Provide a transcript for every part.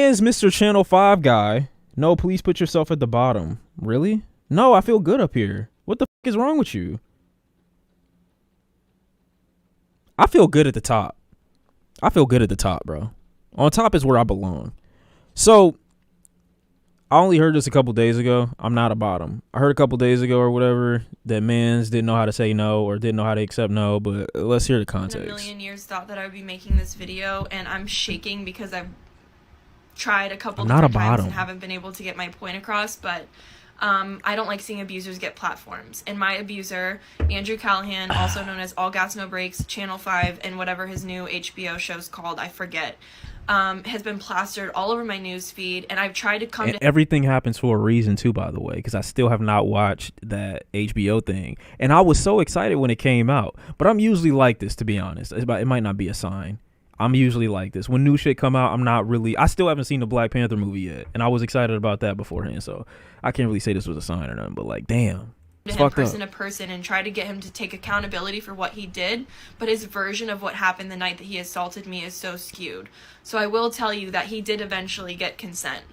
Is Mr. Channel 5 guy. No, please put yourself at the bottom. Really? No, I feel good up here. What the is wrong with you? I feel good at the top. I feel good at the top, bro. On top is where I belong. So, I only heard this a couple days ago. I'm not a bottom. I heard a couple days ago or whatever that mans didn't know how to say no or didn't know how to accept no, but let's hear the context. In a million years thought that I would be making this video, and I'm shaking because I've tried a couple different times and haven't been able to get my point across, but I don't like seeing abusers get platforms. And my abuser, Andrew Callaghan, also known as All Gas No Breaks, Channel 5, and whatever his new HBO show's called, I forget, has been plastered all over my news feed, and I've tried to come and everything happens for a reason too, by the way, because I still have not watched that HBO thing, and I was so excited when it came out. But I'm usually like this, to be honest. It might not be a sign. I'm usually like this. When new shit come out, I still haven't seen the Black Panther movie yet, and I was excited about that beforehand, so I can't really say this was a sign or nothing, but like, damn. To him person to person and try to get him to take accountability for what he did, but his version of what happened the night that he assaulted me is so skewed. So I will tell you that he did eventually get consent.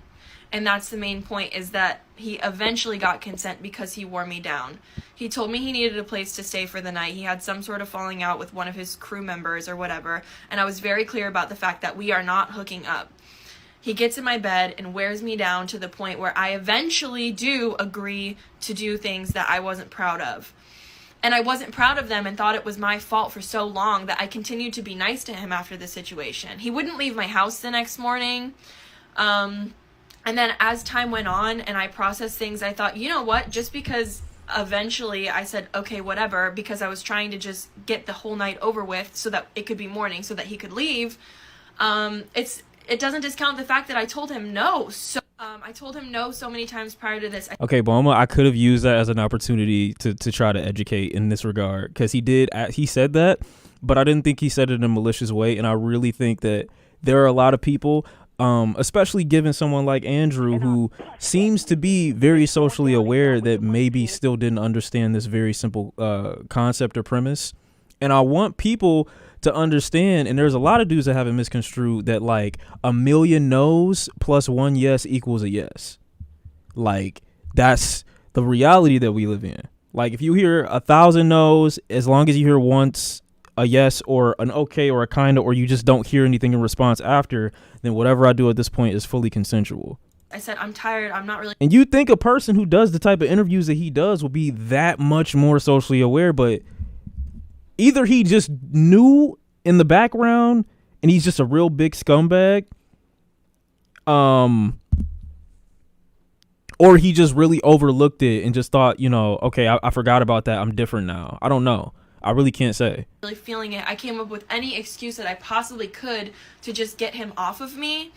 And that's the main point, is that he eventually got consent because he wore me down. He told me he needed a place to stay for the night. He had some sort of falling out with one of his crew members or whatever, and I was very clear about the fact that we are not hooking up. He gets in my bed and wears me down to the point where I eventually do agree to do things that I wasn't proud of. And I wasn't proud of them and thought it was my fault for so long that I continued to be nice to him after the situation. He wouldn't leave my house the next morning. And then as time went on and I processed things, I thought, you know what, just because eventually I said, okay, whatever, because I was trying to just get the whole night over with so that it could be morning so that he could leave, it doesn't discount the fact that I told him no. So I told him no so many times prior to this. Okay, Boma, I could have used that as an opportunity to try to educate in this regard, because he said that, but I didn't think he said it in a malicious way, and I really think that there are a lot of people, especially given someone like Andrew, who seems to be very socially aware, that maybe still didn't understand this very simple concept or premise. And I want people to understand, and there's a lot of dudes that have it misconstrued, that like a million no's plus one yes equals a yes. Like, that's the reality that we live in. Like, if you hear 1,000 no's, as long as you hear once a yes or an okay or a kind of, or you just don't hear anything in response after, then whatever I do at this point is fully consensual. I said, I'm tired. I'm not really. And you think a person who does the type of interviews that he does will be that much more socially aware, but either he just knew in the background and he's just a real big scumbag, or he just really overlooked it and just thought, okay, I forgot about that, I'm different now. I don't know. I really can't say. Really feeling it. I came up with any excuse that I possibly could to just get him off of me,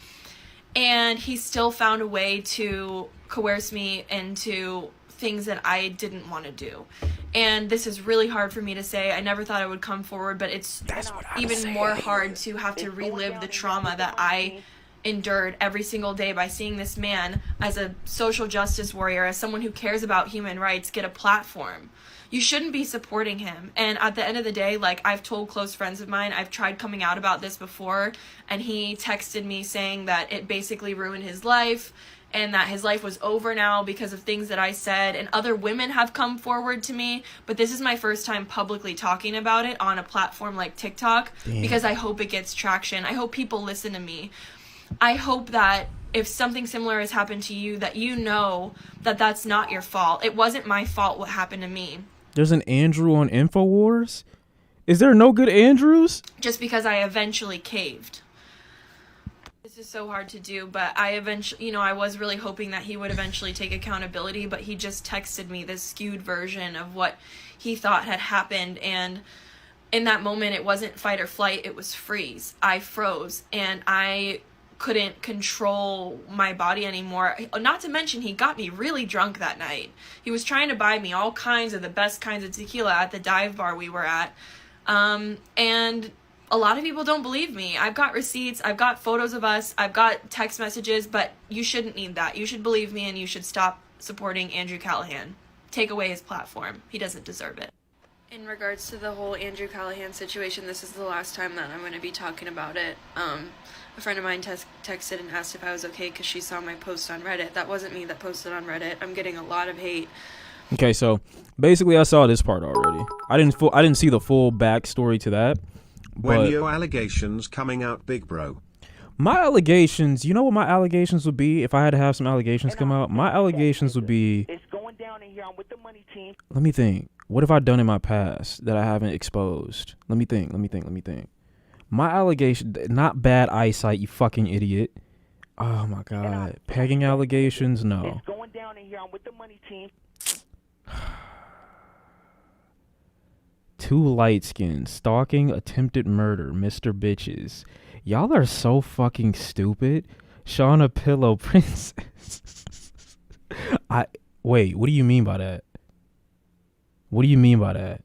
and he still found a way to coerce me into things that I didn't want to do. And this is really hard for me to say. I never thought I would come forward, but it's even more hard to have to relive the trauma that I endured every single day by seeing this man as a social justice warrior, as someone who cares about human rights, get a platform. You shouldn't be supporting him. And at the end of the day, like, I've told close friends of mine, I've tried coming out about this before, and he texted me saying that it basically ruined his life and that his life was over now because of things that I said, and other women have come forward to me, but this is my first time publicly talking about it on a platform like TikTok. Damn. Because I hope it gets traction. I hope people listen to me. I hope that if something similar has happened to you, that you know that that's not your fault. It wasn't my fault what happened to me. There's an Andrew on InfoWars? Is there no good Andrews? Just because I eventually caved. This is so hard to do, but I eventually, I was really hoping that he would eventually take accountability, but he just texted me this skewed version of what he thought had happened, and in that moment, it wasn't fight or flight, it was freeze. I froze, and I couldn't control my body anymore. Not to mention, he got me really drunk that night. He was trying to buy me all kinds of the best kinds of tequila at the dive bar we were at, and a lot of people don't believe me. I've got receipts, I've got photos of us, I've got text messages, but you shouldn't need that. You should believe me, and you should stop supporting Andrew Callaghan. Take away his platform. He doesn't deserve it. In regards to the whole Andrew Callaghan situation, this is the last time that I'm going to be talking about it. A A friend of mine texted and asked if I was okay because she saw my post on Reddit. That wasn't me that posted on Reddit. I'm getting a lot of hate. Okay, so basically I saw this part already. I didn't see the full backstory to that. When your allegations coming out, big bro? My allegations, you know what my allegations would be if I had to have some allegations come out? My allegations would be, it's going down in here. I'm with the money team. let me think. What have I done in my past that I haven't exposed? Let me think. My allegation, not bad eyesight, you fucking idiot. Oh my God. Pegging allegations? No. It's going down in here. I'm with the money team. Too light skinned, stalking, attempted murder, Mr. Bitches. Y'all are so fucking stupid. Shawn a pillow princess. Wait, what do you mean by that? What do you mean by that?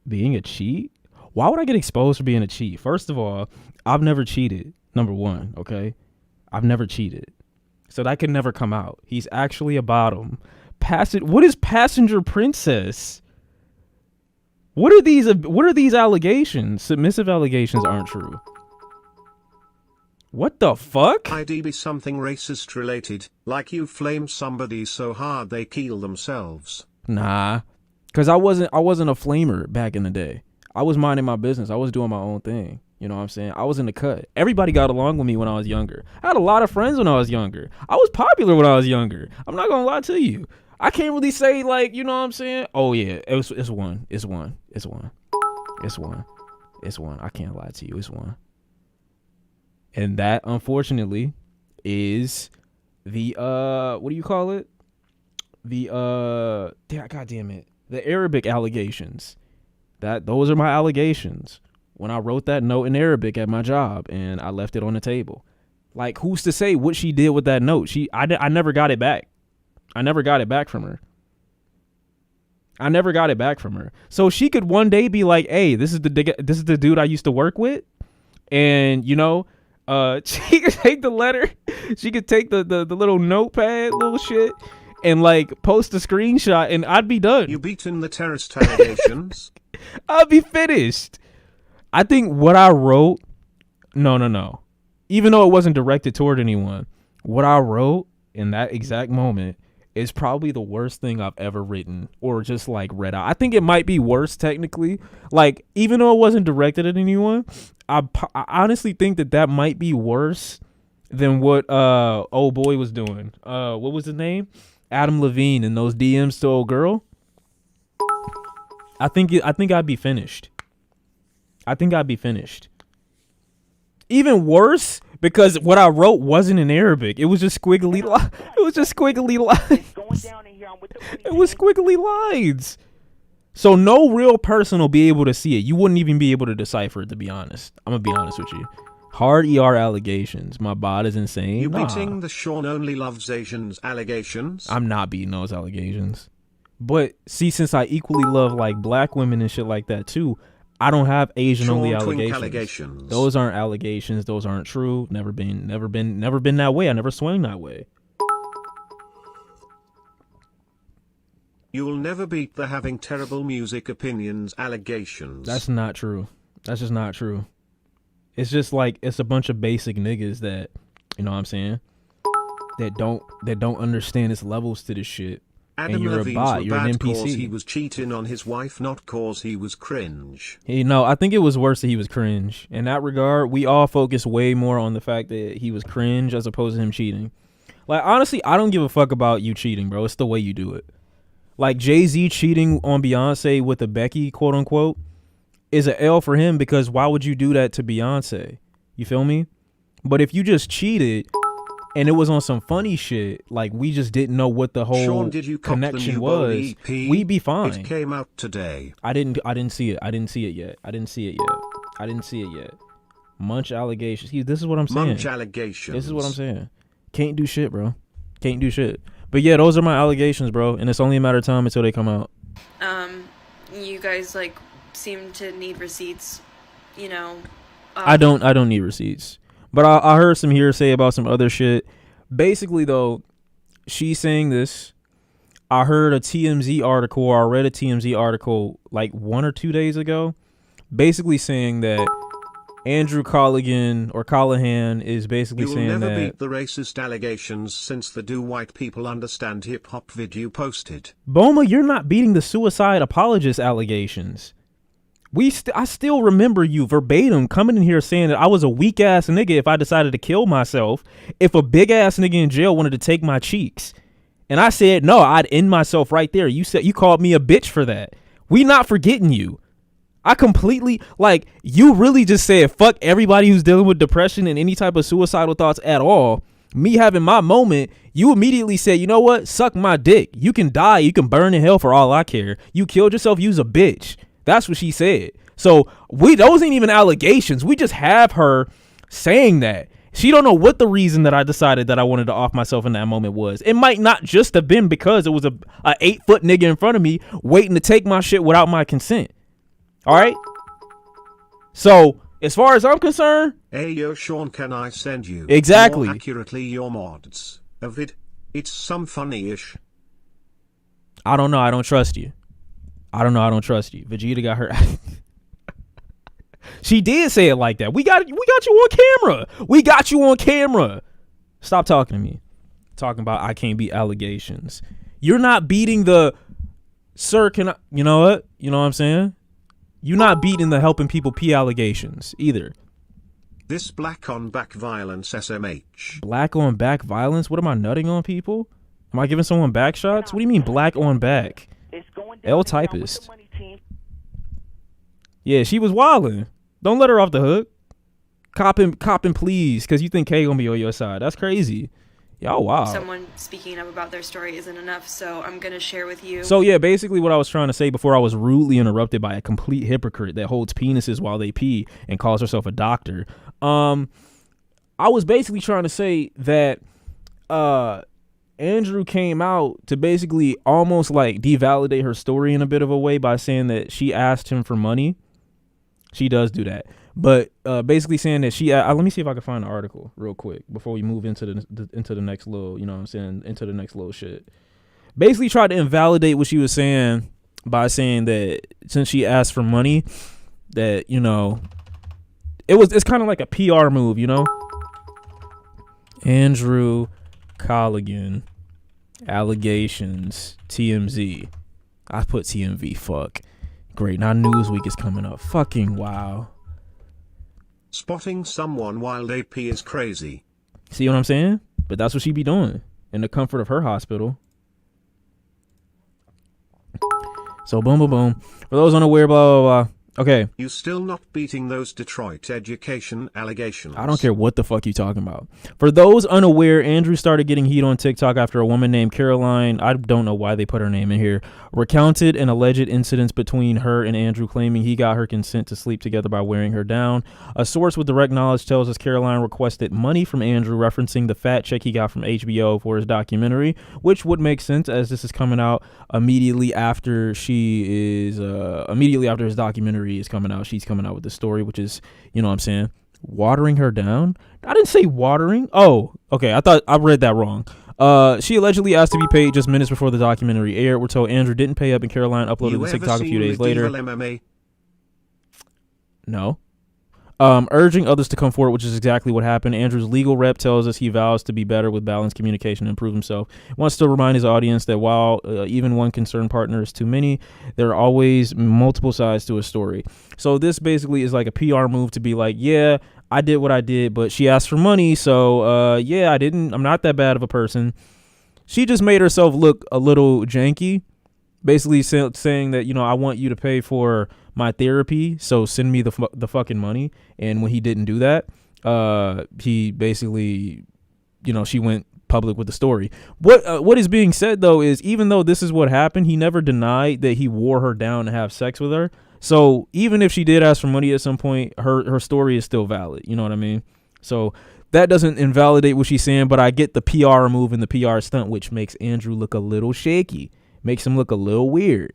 Being a cheat? Why would I get exposed for being a cheat? First of all, I've never cheated. Number one, okay? I've never cheated. So that could never come out. He's actually a bottom. What is passenger princess? What are these allegations? Submissive allegations aren't true. What the fuck? I'd be something racist related, like you flame somebody so hard they kill themselves. Nah, cause I wasn't a flamer back in the day. I was minding my business. I was doing my own thing. You know what I'm saying? I was in the cut. Everybody got along with me when I was younger. I had a lot of friends when I was younger. I was popular when I was younger. I'm not gonna lie to you. I can't really say, like, you know what I'm saying? Oh yeah, it's one. I can't lie to you. It's one. And that, unfortunately, is the what do you call it? The God damn it. The Arabic allegations. Those are my allegations. When I wrote that note in Arabic at my job and I left it on the table. Like, who's to say what she did with that note? I never got it back. I never got it back from her. So she could one day be like, "Hey, this is the dude I used to work with," and you know, she could take the letter, she could take the little notepad, little shit, and like post a screenshot, and I'd be done. You beaten the terrorist allegations? I'd be finished. I think what I wrote, no. Even though it wasn't directed toward anyone, what I wrote in that exact moment is probably the worst thing I've ever written or just like read out. I think it might be worse technically. Like, even though it wasn't directed at anyone, I honestly think that might be worse than what old boy was doing. What was his name? Adam Levine in those DMs to old girl. I think I'd be finished. Even worse, because what I wrote wasn't in Arabic. It was just squiggly lines. It was squiggly lines. So no real person will be able to see it. You wouldn't even be able to decipher it, to be honest. I'm going to be honest with you. Hard ER allegations. My bot is insane. You beating the Shawn only loves Asians allegations? I'm not beating those allegations. But see, since I equally love like black women and shit like that too, I don't have Asian only allegations. Those aren't allegations. Those aren't true. Never been that way. I never swung that way. You'll never beat the having terrible music opinions allegations. That's not true. That's just not true. It's just like, it's a bunch of basic niggas that, you know what I'm saying, that don't understand its levels to this shit. Adam and you're Levine's a bot. You're an NPC. Cause he was cheating on his wife, not cause he was cringe. I think it was worse that he was cringe. In that regard, we all focus way more on the fact that he was cringe as opposed to him cheating. Like, honestly, I don't give a fuck about you cheating, bro. It's the way you do it. Like, Jay-Z cheating on Beyonce with a Becky, quote unquote, is an L for him, because why would you do that to Beyonce? You feel me? But if you just cheated and it was on some funny shit, like we just didn't know what the whole Shawn, did you connection was, we'd be fine. It came out today. I didn't see it. I didn't see it yet. Munch allegations. This is what I'm saying. Munch allegations. This is what I'm saying. Can't do shit, bro. Can't do shit. But yeah, those are my allegations, bro. And it's only a matter of time until they come out. You guys like seem to need receipts, you know. I don't need receipts. But I heard some hearsay about some other shit. Basically, though, she's saying this. I heard a TMZ article, or I read a TMZ article like 1 or 2 days ago, basically saying that Andrew Callaghan or Callaghan is basically You will saying never that beat the racist allegations since the Do White People Understand Hip Hop video posted. Boma, you're not beating the suicide apologist allegations. I still remember you verbatim coming in here saying that I was a weak ass nigga if I decided to kill myself, if a big ass nigga in jail wanted to take my cheeks. And I said, no, I'd end myself right there. You said you called me a bitch for that. We not forgetting you. I completely, like, you really just said fuck everybody who's dealing with depression and any type of suicidal thoughts at all. Me having my moment, you immediately said, you know what? Suck my dick. You can die. You can burn in hell for all I care. You killed yourself. You's a bitch. That's what she said. So those ain't even allegations. We just have her saying that. She don't know what the reason that I decided that I wanted to off myself in that moment was. It might not just have been because it was a 8-foot nigga in front of me waiting to take my shit without my consent. All right. So as far as I'm concerned, Hey yo Shawn, can I send you exactly more accurately your mods of it? It's some funny-ish. I don't know. I don't trust you. I don't know. I don't trust you. Vegeta got her. She did say it like that. We got you on camera. We got you on camera. Stop talking to me. Talking about I can't beat allegations. You're not beating the sir. Can I? You know what? You know what I'm saying? You're not beating the helping people pee allegations either. This black on back violence SMH. Black on back violence? What am I nutting on people? Am I giving someone back shots? What do you mean black on back? It's going L down typist. with the money team. Yeah, she was wilding. Don't let her off the hook. Copping please, because you think K gonna be on your side. That's crazy. Y'all wow. Someone speaking up about their story isn't enough, so I'm going to share with you. So yeah, basically what I was trying to say before I was rudely interrupted by a complete hypocrite that holds penises while they pee and calls herself a doctor. I was basically trying to say that Andrew came out to basically almost like devalidate her story in a bit of a way by saying that she asked him for money. She does do that. But basically saying that she let me see if I can find the article real quick before we move into the next little, you know what I'm saying, into the next little shit. Basically tried to invalidate what she was saying by saying that since she asked for money, that, you know, it's kind of like a PR move, you know? Andrew Callaghan allegations TMZ. I put TMV, fuck. Great, now Newsweek is coming up. Fucking wow. Spotting someone while they pee is crazy. See what I'm saying? But that's what she be doing in the comfort of her hospital. So boom, boom, boom. For those unaware, blah, blah, blah. Okay. You still not beating those Detroit education allegations. I don't care what the fuck you talking about. For those unaware, Andrew started getting heat on TikTok after a woman named Caroline, I don't know why they put her name in here, recounted an alleged incident between her and Andrew, claiming he got her consent to sleep together by wearing her down. A source with direct knowledge tells us Caroline requested money from Andrew, referencing the fat check he got from HBO for his documentary, which would make sense as this is coming out immediately after his documentary is coming out. She's coming out with the story, which is, you know what I'm saying, watering her down. I didn't say watering. Oh, okay. I thought I read that wrong. She allegedly asked to be paid just minutes before the documentary aired. We're told Andrew didn't pay up and Caroline uploaded the TikTok a few days later. MMA? No. Urging others to come forward, which is exactly what happened. Andrew's legal rep tells us he vows to be better with balanced communication and improve himself. He wants to remind his audience that while even one concerned partner is too many, there are always multiple sides to a story. So this basically is like a PR move to be like, yeah, I did what I did, but she asked for money, so yeah, I'm not that bad of a person. She just made herself look a little janky, basically saying that, you know, I want you to pay for my therapy, so send me the fucking money. And when he didn't do that, he basically, you know, she went public with the story. What is being said though is, even though this is what happened, he never denied that he wore her down to have sex with her. So even if she did ask for money at some point, her story is still valid. You know what I mean? So that doesn't invalidate what she's saying, but I get the PR move and the PR stunt, which makes Andrew look a little shaky, makes him look a little weird.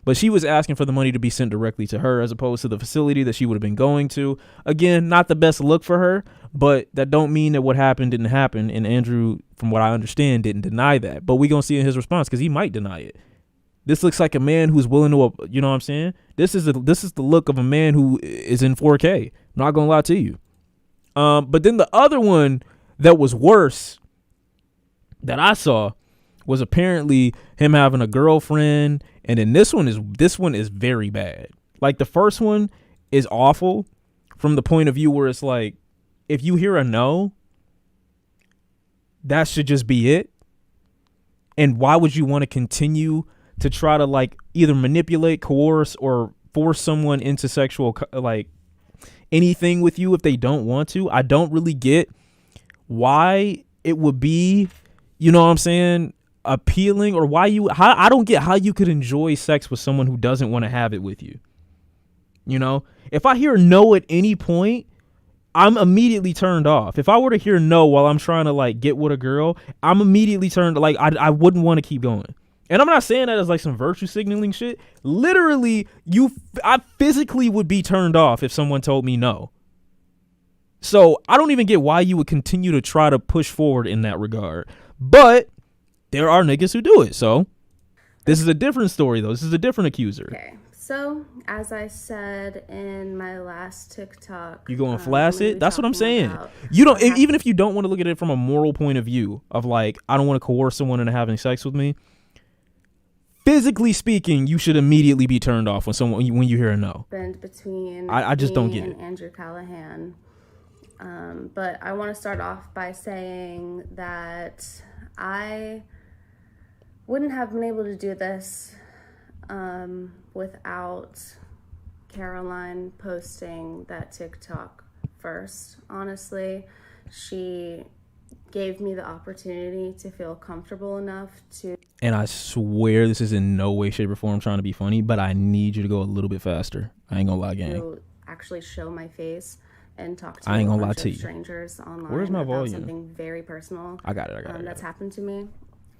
But she was asking for the money to be sent directly to her as opposed to the facility that she would have been going to. Again, not the best look for her, but that don't mean that what happened didn't happen. And Andrew, from what I understand, didn't deny that. But we going to see in his response, because he might deny it. This looks like a man who's willing to, you know what I'm saying? This is the look of a man who is in 4K. Not gonna lie to you. But then the other one that was worse that I saw was apparently him having a girlfriend, and then this one is very bad. Like, the first one is awful from the point of view where it's like, if you hear a no, that should just be it. And why would you want to continue to try to, like, either manipulate, coerce, or force someone into sexual, like, anything with you if they don't want to? I don't really get why it would be, you know what I'm saying, appealing, or I don't get how you could enjoy sex with someone who doesn't want to have it with you. You know, if I hear no at any point, I'm immediately turned off. If I were to hear no while I'm trying to, like, get with a girl, I'm immediately turned, like, I wouldn't want to keep going. And I'm not saying that as like some virtue signaling shit. Literally, I physically would be turned off if someone told me no. So I don't even get why you would continue to try to push forward in that regard. But there are niggas who do it. So this is a different story, though. This is a different accuser. Okay. So, as I said in my last TikTok, you going flaccid? That's what I'm saying. You don't, even if you don't want to look at it from a moral point of view of like, I don't want to coerce someone into having sex with me. Physically speaking, you should immediately be turned off when you hear a no. Between I just don't get it. Andrew Callaghan. But I want to start off by saying that I wouldn't have been able to do this without Caroline posting that TikTok first. Honestly, she gave me the opportunity to feel comfortable enough to. And I swear this is in no way, shape, or form trying to be funny, but I need you to go a little bit faster. I ain't gonna lie, gang. To actually show my face and talk to I ain't a gonna lie bunch to of you. strangers online. Where's my about volume? Something very personal. I got it. That's happened to me.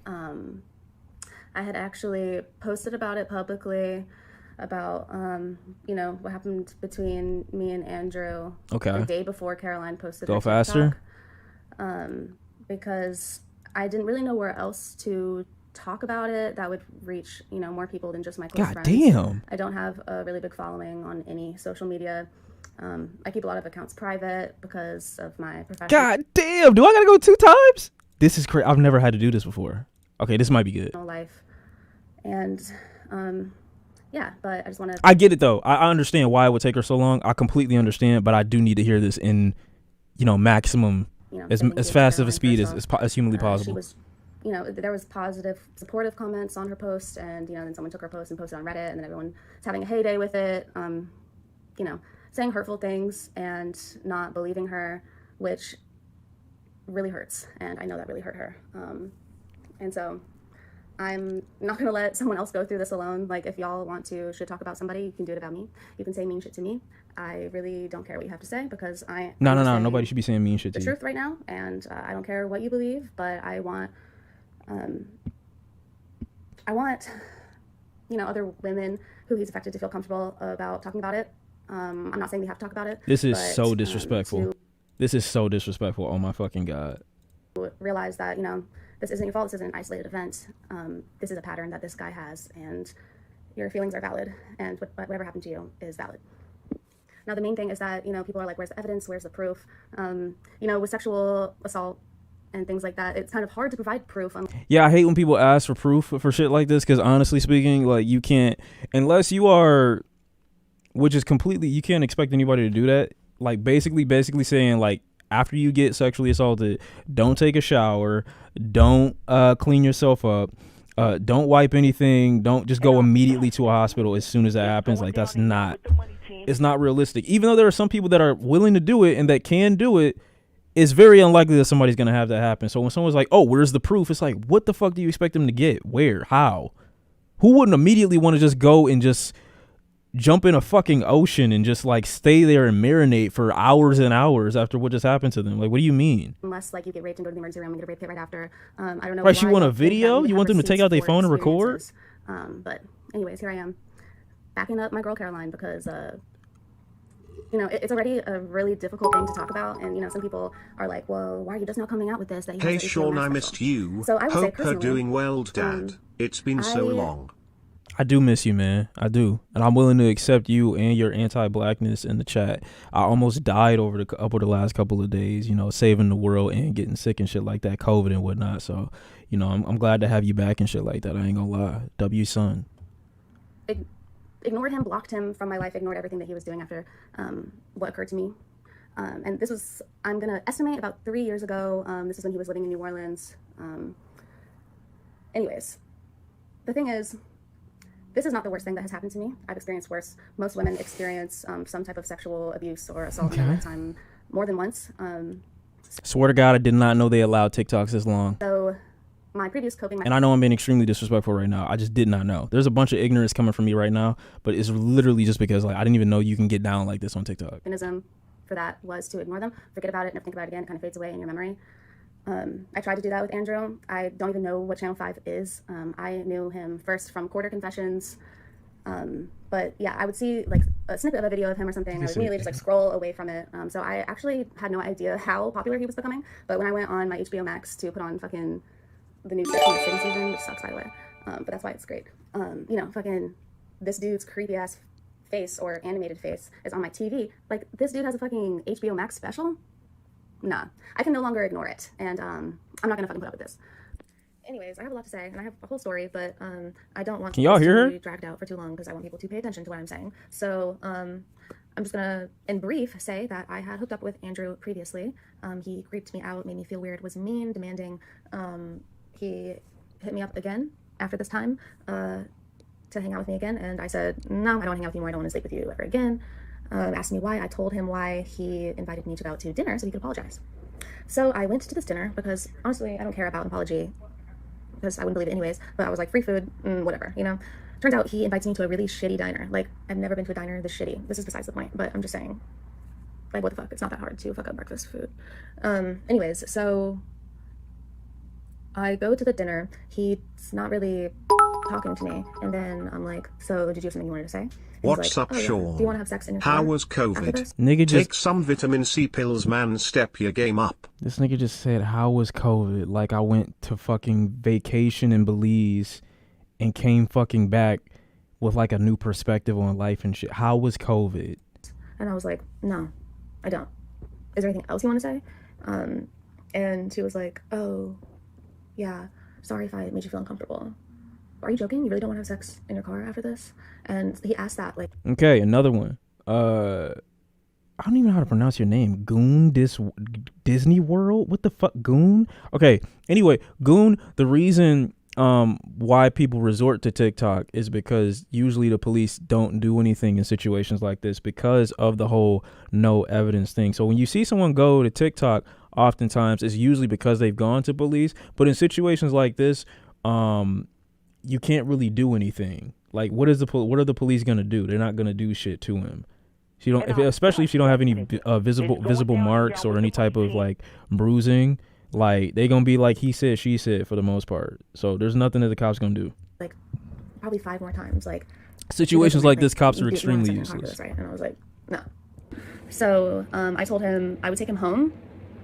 I had actually posted about it publicly, about what happened between me and Andrew. Okay. The day before Caroline posted. Go her faster. TikTok, because I didn't really know where else to talk about it that would reach more people than just my close friends. God damn. I don't have a really big following on any social media. I keep a lot of accounts private because of my profession. God damn, do I gotta go 2 times? This is crazy. I've never had to do this before. Okay, this might be good. Life. And but I just want to. I get it though. I understand why it would take her so long. I completely understand, but I do need to hear this in, maximum, as fast of a speed as humanly possible. She was, there was positive, supportive comments on her post, and then someone took her post and posted on Reddit, and then everyone's having a heyday with it. Saying hurtful things and not believing her, which really hurts, and I know that really hurt her. And so I'm not going to let someone else go through this alone. Like, if y'all should talk about somebody, you can do it about me. You can say mean shit to me. I really don't care what you have to say, because No, nobody should be saying mean shit to you. The truth right now, and I don't care what you believe, but I want other women who he's affected to feel comfortable about talking about it. I'm not saying we have to talk about it. This is so disrespectful. This is so disrespectful. Oh my fucking God. Realize that, this isn't your fault. This isn't an isolated event. This is a pattern that this guy has, and your feelings are valid, and whatever happened to you is valid. Now, the main thing is that, people are like, where's the evidence? Where's the proof? With sexual assault and things like that, it's kind of hard to provide proof. Yeah, I hate when people ask for proof for shit like this, because honestly speaking, like, you can't, unless you are, which is completely, you can't expect anybody to do that. Like, basically saying, like, after you get sexually assaulted, don't take a shower, don't clean yourself up, don't wipe anything, don't just go immediately to a hospital as soon as that happens. Like, it's not realistic. Even though there are some people that are willing to do it and that can do it, it's very unlikely that somebody's going to have that happen. So when someone's like, oh, where's the proof? It's like, what the fuck do you expect them to get? Where? How? Who wouldn't immediately want to just go and just jump in a fucking ocean and just like stay there and marinate for hours and hours after what just happened to them? Like, what do you mean? Unless like you get raped and go to the emergency room and get a rape kit right after. I don't know. Right, you want a video? You want them to take out their phone and record? But anyways, here I am backing up my girl Caroline, because it's already a really difficult thing to talk about, and some people are like, well, why are you just now coming out with this? That hey Shawn, I missed you. So I would Hope say her doing well, Dad. It's been so long. I do miss you, man. I do, and I'm willing to accept you and your anti-blackness in the chat. I almost died over the last couple of days, you know, saving the world and getting sick and shit like that, COVID and whatnot. So, you know, I'm glad to have you back and shit like that. I ain't gonna lie. W son. Ignored him, blocked him from my life, ignored everything that he was doing after what occurred to me. And this was, I'm gonna estimate, about 3 years ago. This is when he was living in New Orleans. Anyways, the thing is, this is not the worst thing that has happened to me. I've experienced worse. Most women experience some type of sexual abuse or assault in their lifetime more than once. Swear to God, I did not know they allowed TikToks this long. So my previous coping... And I know I'm being extremely disrespectful right now. I just did not know. There's a bunch of ignorance coming from me right now, but it's literally just because like I didn't even know you can get down like this on TikTok. Mechanism for that was to ignore them, forget about it, never think about it again. It kind of fades away in your memory. I tried to do that with Andrew. I don't even know what Channel 5 is. I knew him first from Quarter Confessions. But yeah, I would see like a snippet of a video of him or something. I would immediately just like scroll away from it. So I actually had no idea how popular he was becoming. But when I went on my HBO Max to put on fucking the new Sex and the City season, which sucks by the way, but that's why it's great. You know, fucking this dude's creepy ass face or animated face is on my TV. Like, this dude has a fucking HBO Max special? Nah, I can no longer ignore it, and I'm not gonna fucking put up with this. Anyways, I have a lot to say, and I have a whole story, but I don't want y'all hear her? To be dragged out for too long because I want people to pay attention to what I'm saying. So I'm just gonna, in brief, say that I had hooked up with Andrew previously. He creeped me out, made me feel weird, was mean, demanding. He hit me up again after this time to hang out with me again, and I said, no, I don't hang out with you anymore, I don't want to sleep with you ever again. Asked me why. I told him why. He invited me to go out to dinner so he could apologize. So I went to this dinner because, honestly, I don't care about an apology because I wouldn't believe it anyways, but I was like, free food, whatever, you know? Turns out he invites me to a really shitty diner. Like, I've never been to a diner this shitty. This is besides the point, but I'm just saying, like, what the fuck? It's not that hard to fuck up breakfast food. Anyways, so I go to the dinner. He's not really talking to me, and then I'm like, so did you have something you wanted to say? What's like, up, Shawn? Do you want to have sex in your car? How was COVID? Nigga just Take some vitamin C pills, man. Step your game up. This nigga just said, how was COVID? Like I went to fucking vacation in Belize and came fucking back with like a new perspective on life and shit. How was COVID? And I was like, no, I don't. Is there anything else you want to say? And she was like, oh, yeah, sorry if I made you feel uncomfortable. Are you joking? You really don't want to have sex in your car after this? And he asked that, like... Okay, another one. I don't even know how to pronounce your name. Goon Disney World? What the fuck? Goon? Okay, anyway, Goon, the reason why people resort to TikTok is because usually the police don't do anything in situations like this because of the whole no evidence thing. So when you see someone go to TikTok, oftentimes it's usually because they've gone to police. But in situations like this, you can't really do anything. Like, what are the police gonna do? They're not gonna do shit to him. Especially if you don't have any visible marks or any type of like bruising. Like, they gonna be like he said, she said for the most part. So there's nothing that the cops gonna do. Like, probably 5 more times. Like, situations like this, cops are extremely useless. Right? And I was like, no. So I told him I would take him home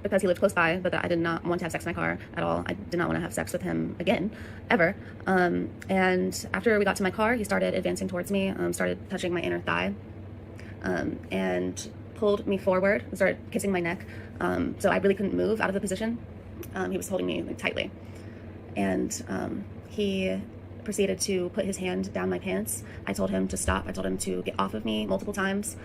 because he lived close by, but that I did not want to have sex in my car at all. I did not want to have sex with him again, ever. And after we got to my car, he started advancing towards me, started touching my inner thigh, and pulled me forward, started kissing my neck. So I really couldn't move out of the position. He was holding me like, tightly. And he proceeded to put his hand down my pants. I told him to stop. I told him to get off of me multiple times.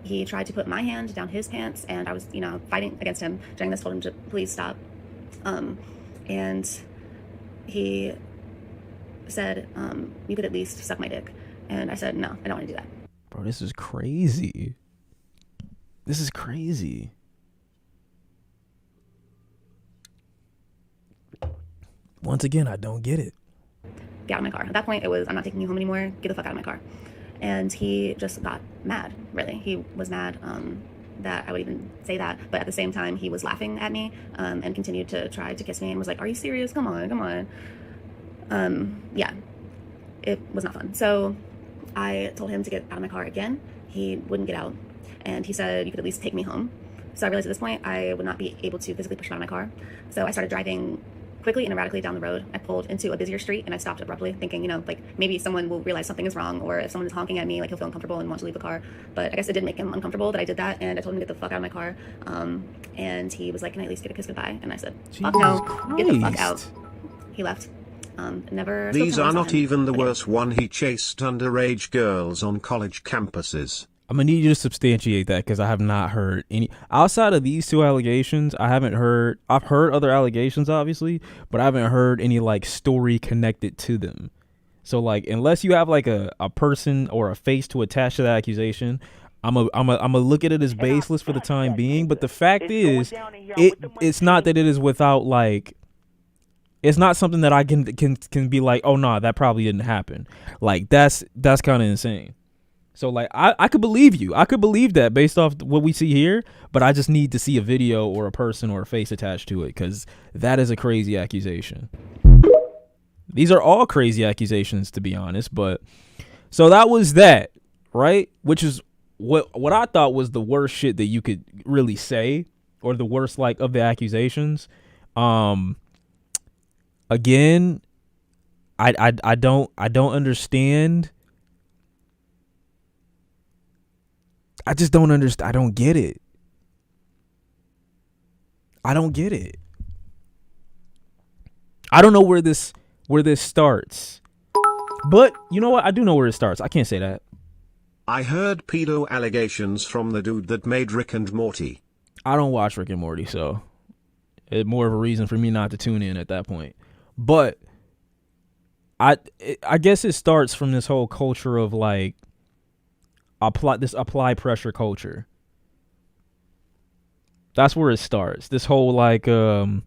He tried to put my hand down his pants, and I was, fighting against him during this, told him to please stop. And he said, you could at least suck my dick. And I said, no, I don't want to do that. Bro, this is crazy. This is crazy. Once again, I don't get it. Get out of my car. At that point, it was, I'm not taking you home anymore. Get the fuck out of my car. And he just got mad, really. He was mad that I would even say that. But at the same time, he was laughing at me and continued to try to kiss me and was like, are you serious? Come on, come on. Yeah, it was not fun. So I told him to get out of my car again. He wouldn't get out. And he said, you could at least take me home. So I realized at this point, I would not be able to physically push him out of my car. So I started driving quickly and erratically down the road. I pulled into a busier street and I stopped abruptly, thinking, like maybe someone will realize something is wrong, or if someone is honking at me, like he'll feel uncomfortable and want to leave the car. But I guess it did make him uncomfortable that I did that, and I told him to get the fuck out of my car. And he was like, "Can I at least get a kiss goodbye?" And I said, "Fuck no, get the fuck out." He left. Never. These are not even the worst one. He chased underage girls on college campuses. I'm gonna need you to substantiate that, because I have not heard any outside of these two allegations. I've heard other allegations, obviously, but I haven't heard any like story connected to them. So like, unless you have like a person or a face to attach to the accusation, I'm a look at it as baseless for the time being. But the fact is, it's not that it is without like, it's not something that I can be like, oh no, that probably didn't happen. Like that's kind of insane. So like, I could believe you. I could believe that based off what we see here, but I just need to see a video or a person or a face attached to it, because that is a crazy accusation. These are all crazy accusations, to be honest. But so that was that, right? Which is what I thought was the worst shit that you could really say, or the worst like of the accusations. Again, I don't understand. I just don't understand. I don't get it. I don't get it. I don't know where this starts. But you know what? I do know where it starts. I can't say that. I heard pedo allegations from the dude that made Rick and Morty. I don't watch Rick and Morty, so it's more of a reason for me not to tune in at that point. But I guess it starts from this whole culture of like apply pressure culture. That's where it starts. This whole like what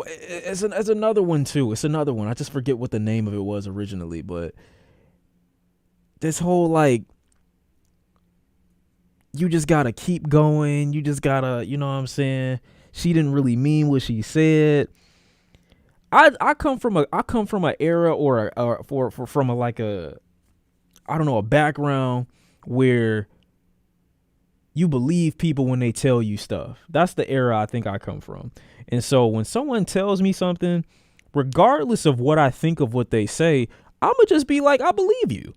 it's another one too. It's another one. I just forget what the name of it was originally, but this whole like, you just gotta keep going. You just gotta, you know what I'm saying? She didn't really mean what she said. I come from a era or from a like a, I don't know, a background where you believe people when they tell you stuff. That's the era I think I come from. And so when someone tells me something, regardless of what I think of what they say, I'm going to just be like, I believe you.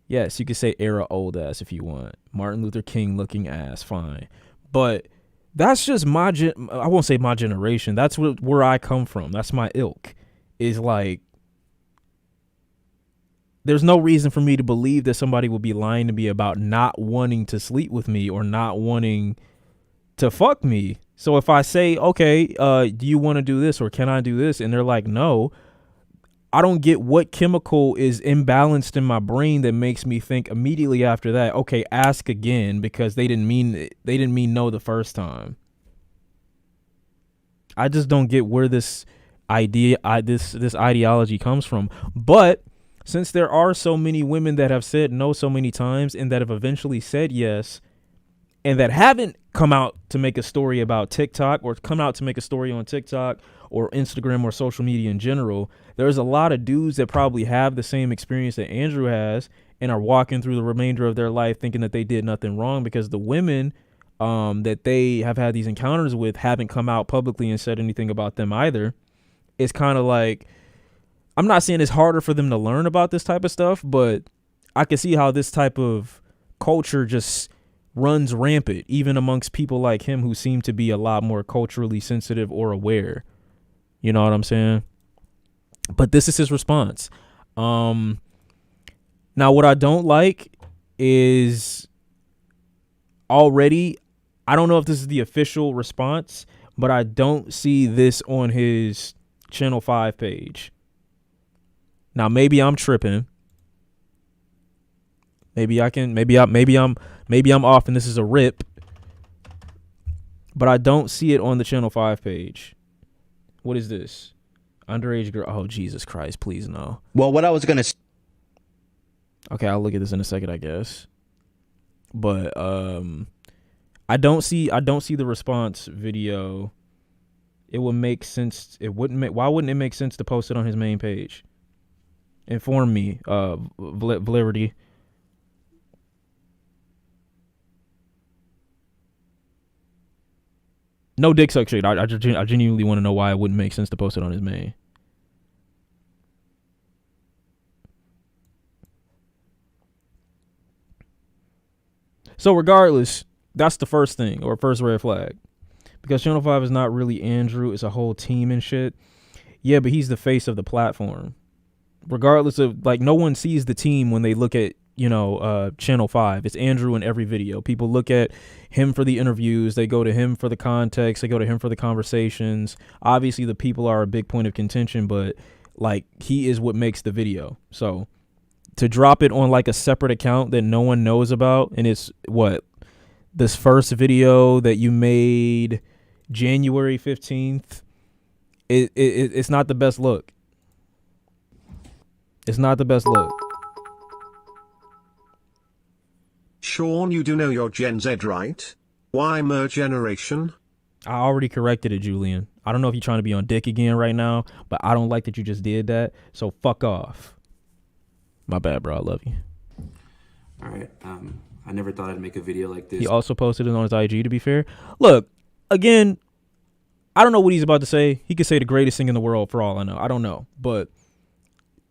Yes, you can say era old ass if you want. Martin Luther King looking ass, fine. But that's just I won't say my generation. That's where I come from. That's my ilk. Is like, there's no reason for me to believe that somebody would be lying to me about not wanting to sleep with me or not wanting to fuck me. So if I say, okay, do you want to do this or can I do this? And they're like, no, I don't get what chemical is imbalanced in my brain that makes me think immediately after that, okay, ask again, because they didn't mean no the first time. I just don't get where this this ideology comes from. But since there are so many women that have said no so many times and that have eventually said yes, and that haven't come out to make a story about TikTok or come out to make a story on TikTok or Instagram or social media in general, there's a lot of dudes that probably have the same experience that Andrew has and are walking through the remainder of their life thinking that they did nothing wrong, because the women that they have had these encounters with haven't come out publicly and said anything about them either. It's kind of like, I'm not saying it's harder for them to learn about this type of stuff, but I can see how this type of culture just runs rampant, even amongst people like him who seem to be a lot more culturally sensitive or aware. You know what I'm saying? But this is his response. Now, what I don't like is already, I don't know if this is the official response, but I don't see this on his Channel 5 page. Now, maybe I'm tripping. Maybe I'm off and this is a rip. But I don't see it on the Channel 5 page. What is this? Underage girl. Oh, Jesus Christ, please no. Well, what I was going to... Okay, I'll look at this in a second, I guess. But I don't see the response video. It would make sense. Why wouldn't it make sense to post it on his main page? Inform me, Valerity. No dick suck shit. I genuinely want to know why it wouldn't make sense to post it on his main. So regardless, that's the first thing, or first red flag. Because Channel 5 is not really Andrew. It's a whole team and shit. Yeah, but he's the face of the platform. Regardless of, like, no one sees the team when they look at, Channel 5. It's Andrew in every video. People look at him for the interviews. They go to him for the context. They go to him for the conversations. Obviously, the people are a big point of contention, but, like, he is what makes the video. So to drop it on, like, a separate account that no one knows about, and it's, this first video that you made January 15th, it's not the best look. It's not the best look. Shawn, you do know you're Gen Z, right? Why mer generation? I already corrected it, Julian. I don't know if you're trying to be on dick again right now, but I don't like that you just did that. So fuck off. My bad, bro. I love you. All right. I never thought I'd make a video like this. He also posted it on his IG, to be fair. Look, again, I don't know what he's about to say. He could say the greatest thing in the world for all I know. I don't know. But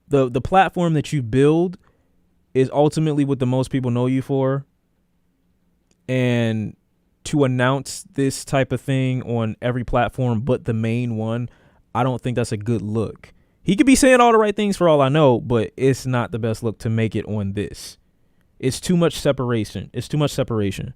the platform that you build is ultimately what the most people know you for. And to announce this type of thing on every platform but the main one, I don't think that's a good look. He could be saying all the right things for all I know, but it's not the best look to make it on this. It's too much separation. It's too much separation.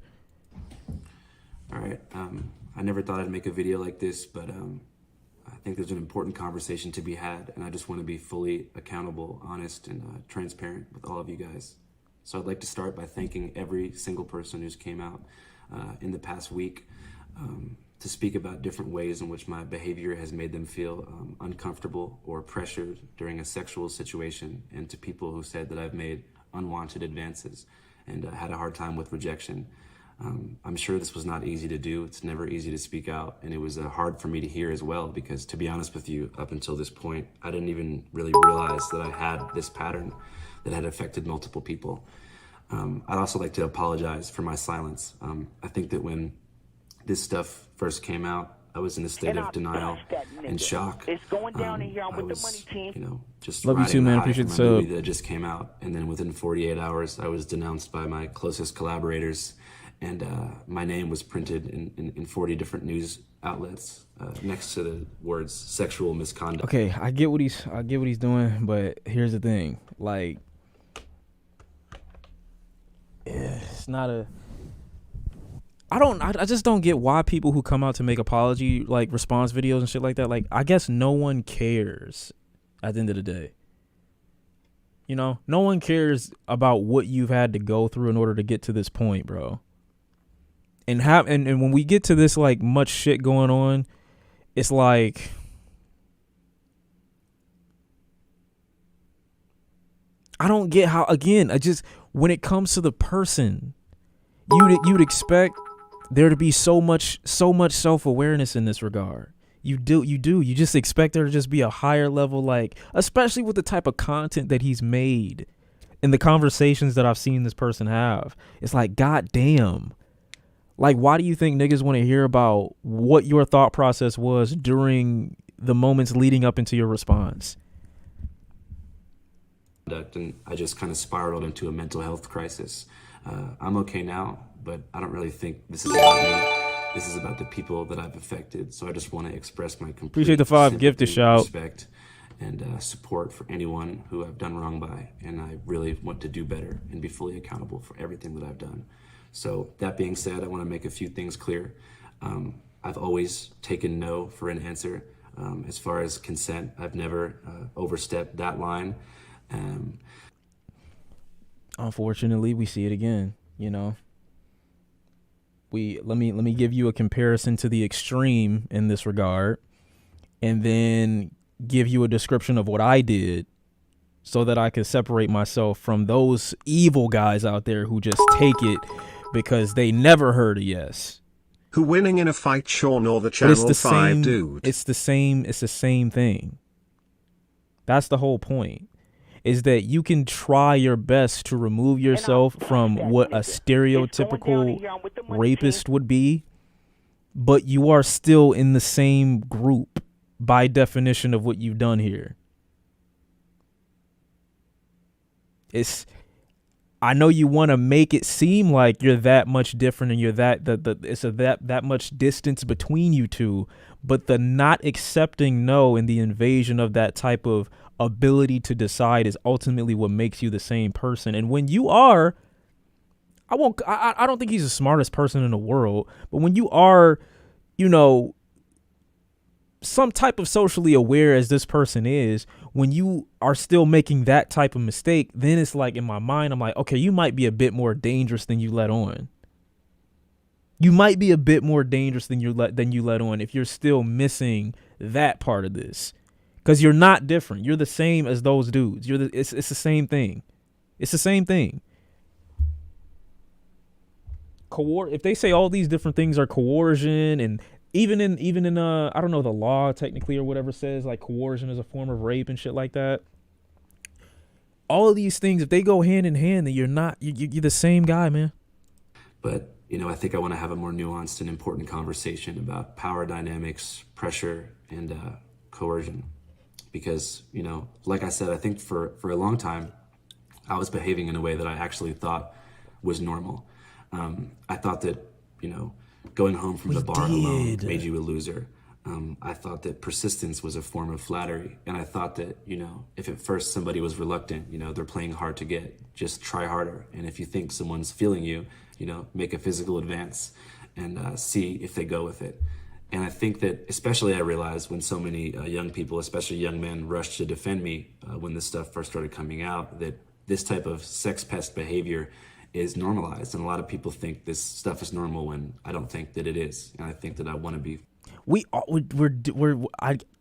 All right. I never thought I'd make a video like this, but I think there's an important conversation to be had, and I just want to be fully accountable, honest, and transparent with all of you guys. So I'd like to start by thanking every single person who's came out in the past week to speak about different ways in which my behavior has made them feel uncomfortable or pressured during a sexual situation, and to people who said that I've made unwanted advances and had a hard time with rejection. I'm sure this was not easy to do. It's never easy to speak out, and it was hard for me to hear as well, because to be honest with you, up until this point, I didn't even really realize that I had this pattern that had affected multiple people. I'd also like to apologize for my silence. I think that when this stuff first came out, I was in a state of denial and shock. It's going down in here. I'm I with was, the money team. Just love you too, man. Appreciate the the sub. movie that just came out, and then within 48 hours, I was denounced by my closest collaborators, and my name was printed in 40 different news outlets next to the words "sexual misconduct." Okay, I get what he's doing, but here's the thing: like, it's not a. I just don't get why people who come out to make apology, like, response videos and shit like that, like, I guess no one cares at the end of the day. You know, no one cares about what you've had to go through in order to get to this point, bro. And when we get to this, like, much shit going on, it's like, I don't get how, again, when it comes to the person, you'd expect there to be so much self-awareness in this regard. You just expect there to just be a higher level, like, especially with the type of content that he's made and the conversations that I've seen this person have. It's like, god damn, like, why do you think niggas want to hear about what your thought process was during the moments leading up into your response? And I just kind of spiraled into a mental health crisis. I'm okay now, but I don't really think this is about me. This is about the people that I've affected. So I just want to express my complete appreciate the 5 gifted shout, respect, and support for anyone who I've done wrong by. And I really want to do better and be fully accountable for everything that I've done. So that being said, I want to make a few things clear. I've always taken no for an answer. As far as consent, I've never overstepped that line. Unfortunately, we see it again. You know, let me give you a comparison to the extreme in this regard, and then give you a description of what I did, so that I can separate myself from those evil guys out there who just take it because they never heard a yes. Who winning in a fight, Shawn or the Channel 5 dude? It's the same thing. That's the whole point. Is that you can try your best to remove yourself from what a stereotypical rapist would be, but you are still in the same group by definition of what you've done here. I know you want to make it seem like you're that much different and you're that much distance between you two, but the not accepting no and the invasion of that type of ability to decide is ultimately what makes you the same person. And when you are, I don't think he's the smartest person in the world, but when you are, you know, some type of socially aware as this person is, when you are still making that type of mistake, then it's like, in my mind, I'm like, okay, you might be a bit more dangerous than you let on. You might be a bit more dangerous than you let on if you're still missing that part of this, because you're not different. You're the same as those dudes. It's the same thing. It's the same thing. If they say all these different things are coercion, and even in I don't know, the law technically or whatever says like coercion is a form of rape and shit like that. All of these things, if they go hand in hand, then you're the same guy, man. But, you know, I think I want to have a more nuanced and important conversation about power dynamics, pressure, and coercion. Because, you know, like I said, I think for a long time, I was behaving in a way that I actually thought was normal. I thought that, you know, going home from the bar alone made you a loser. I thought that persistence was a form of flattery. And I thought that, you know, if at first somebody was reluctant, you know, they're playing hard to get, just try harder. And if you think someone's feeling you, you know, make a physical advance and see if they go with it. And I think that especially I realized when so many young people, especially young men, rushed to defend me when this stuff first started coming out, that this type of sex pest behavior is normalized. And a lot of people think this stuff is normal when I don't think that it is. And I think that I want to be.